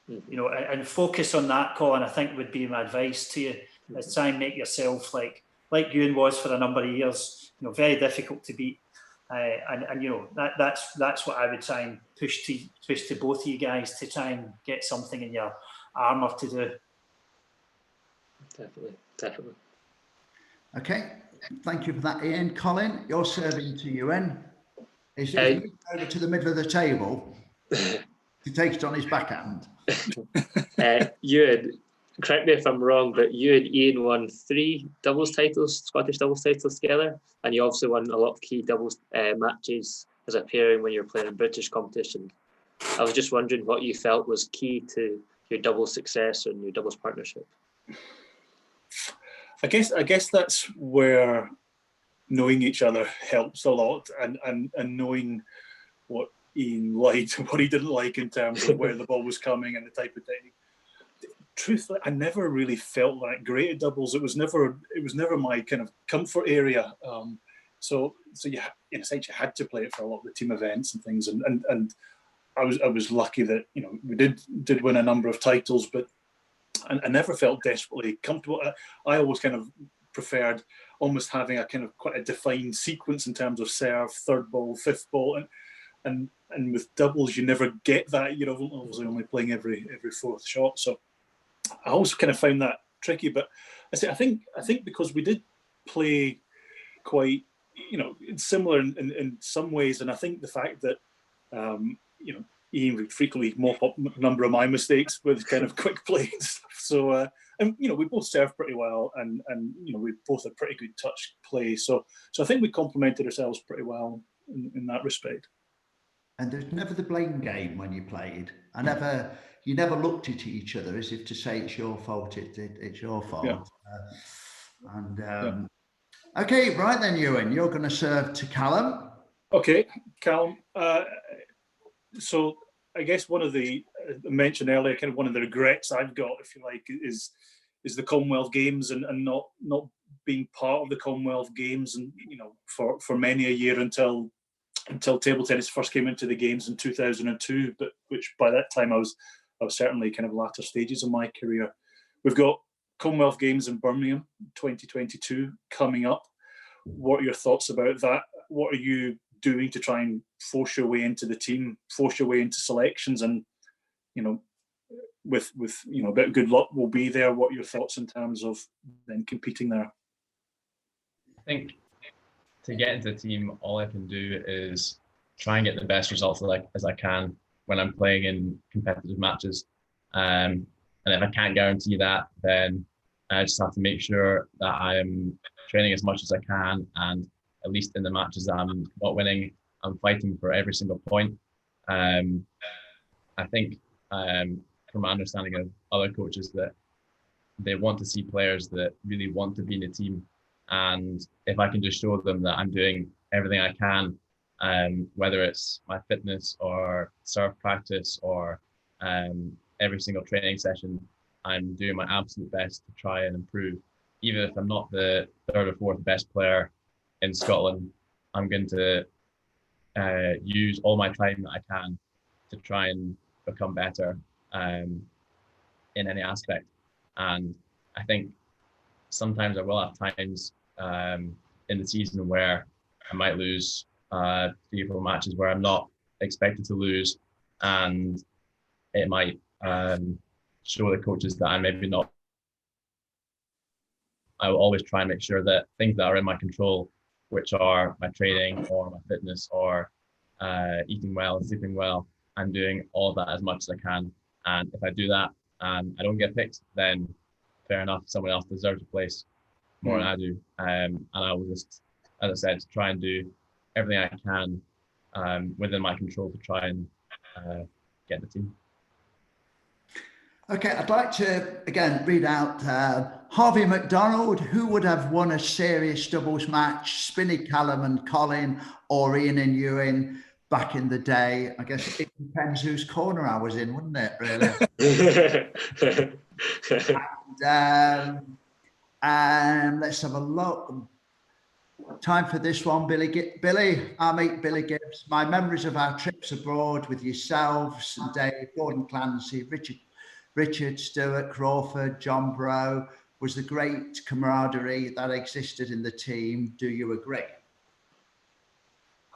You know, and focus on that, Colin, I think would be my advice to you, is try and make yourself like Euan was for a number of years, you know, very difficult to beat. And you know, that's what I would try and push to both of you guys, to try and get something in your armour to do. Definitely. Okay, thank you for that, Ian. Colin, you're serving to Ewan. He's moved over to the middle of the table. He takes it on his backhand. Ewan, correct me if I'm wrong, but you and Ian won 3 doubles titles, Scottish doubles titles together, and you also won a lot of key doubles matches as a pairing when you were playing in British competition. I was just wondering what you felt was key to your doubles success and your doubles partnership. I guess that's where knowing each other helps a lot, and knowing what Ian liked and what he didn't like in terms of where the ball was coming and the type of technique. Truthfully, I never really felt that great at doubles. It was never my kind of comfort area. So you, in a sense, you had to play it for a lot of the team events and things. And I was lucky that, you know, we did win a number of titles, but I never felt desperately comfortable. I always kind of preferred almost having a kind of quite a defined sequence in terms of serve, third ball, fifth ball, and with doubles you never get that. You're obviously only playing every fourth shot. So I always kind of found that tricky. But I think because we did play quite you know, it's similar in some ways. And I think the fact that, you know, Ian would frequently mop up a number of my mistakes with kind of quick play and stuff. So, and you know, we both serve pretty well, and you know, we both had pretty good touch play. So I think we complemented ourselves pretty well in that respect. And there's never the blame game when you played. You never looked at each other as if to say it's your fault. It's your fault. Yeah. Okay, right then, Ewan, you're going to serve to Callum. Okay, Callum. So I guess one of the mentioned earlier, kind of one of the regrets I've got, if you like, is the Commonwealth Games and not being part of the Commonwealth Games, and you know, for many a year until table tennis first came into the games in 2002. But which by that time I was certainly kind of latter stages of my career. We've got Commonwealth Games in Birmingham 2022 coming up. What are your thoughts about that? What are you doing to try and force your way into the team, force your way into selections, and you know, with you know, a bit of good luck, we'll be there. What are your thoughts in terms of then competing there? I think to get into the team, all I can do is try and get the best results as I can when I'm playing in competitive matches. And if I can't guarantee that, then I just have to make sure that I'm training as much as I can, and at least in the matches that I'm not winning, I'm fighting for every single point. I think from my understanding of other coaches, that they want to see players that really want to be in a team. And if I can just show them that I'm doing everything I can, whether it's my fitness or serve practice or every single training session, I'm doing my absolute best to try and improve. Even if I'm not the third or fourth best player in Scotland, I'm going to use all my time that I can to try and become better in any aspect. And I think sometimes I will have times in the season where I might lose 3 or 4 matches where I'm not expected to lose, and it might show the coaches that I'm maybe not. I will always try and make sure that things that are in my control, which are my training or my fitness or eating well, sleeping well, I'm doing all of that as much as I can. And if I do that and I don't get picked, then fair enough, someone else deserves a place more than I do. And I will just, as I said, try and do everything I can within my control to try and get the team. Okay, I'd like to, again, read out Harvey McDonald. Who would have won a serious doubles match, Spinny Callum and Colin, or Ian and Ewan back in the day? I guess it depends whose corner I was in, wouldn't it, really? And let's have a look. Time for this one, Billy. I meet Billy Gibbs. My memories of our trips abroad with yourselves and Dave, Gordon Clancy, Richard Stewart, Crawford, John Brough, was the great camaraderie that existed in the team. Do you agree?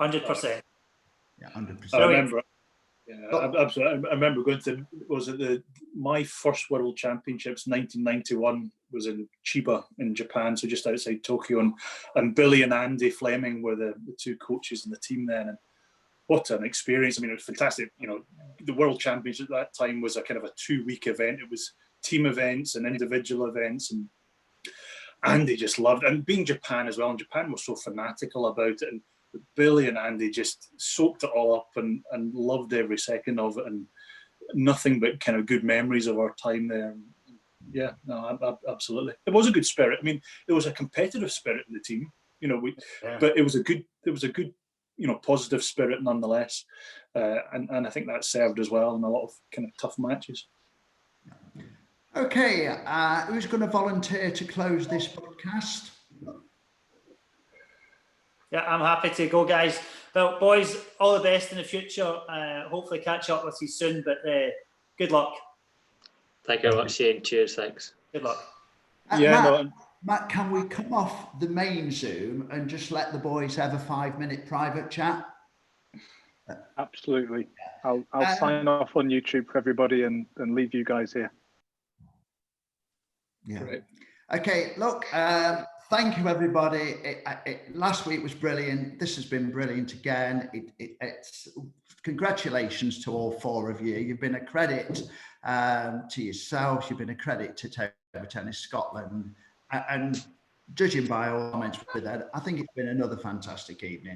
100%. Yeah, 100%. I remember. Yeah, absolutely. I remember going to, was it my first World Championships, 1991, was in Chiba in Japan, so just outside Tokyo, and Billy and Andy Fleming were the 2 coaches in the team then. And what an experience. I mean, it was fantastic. You know, the World Championship at that time was a kind of a 2-week event. It was team events and individual events, and Andy just loved it. And being Japan as well, and Japan was so fanatical about it, and Billy and Andy just soaked it all up and loved every second of it, and nothing but kind of good memories of our time there. Yeah, no, absolutely. It was a good spirit. I mean, there was a competitive spirit in the team, you know, but it was a good, you know, positive spirit nonetheless. And I think that served as well in a lot of kind of tough matches. Okay, who's going to volunteer to close this podcast? Yeah, I'm happy to go, guys. Well, boys, all the best in the future. Hopefully catch up with you soon, but good luck. Thank you very much, Shane. Cheers, thanks. Good luck. Matt, can we come off the main Zoom and just let the boys have a 5-minute private chat? Absolutely. I'll sign off on YouTube for everybody and leave you guys here. Yeah. Great. Okay, look, thank you, everybody. Last week was brilliant. This has been brilliant again. It's congratulations to all four of you. You've been a credit to yourselves. You've been a credit to Table Tennis Scotland. And judging by all comments with that, I think it's been another fantastic evening.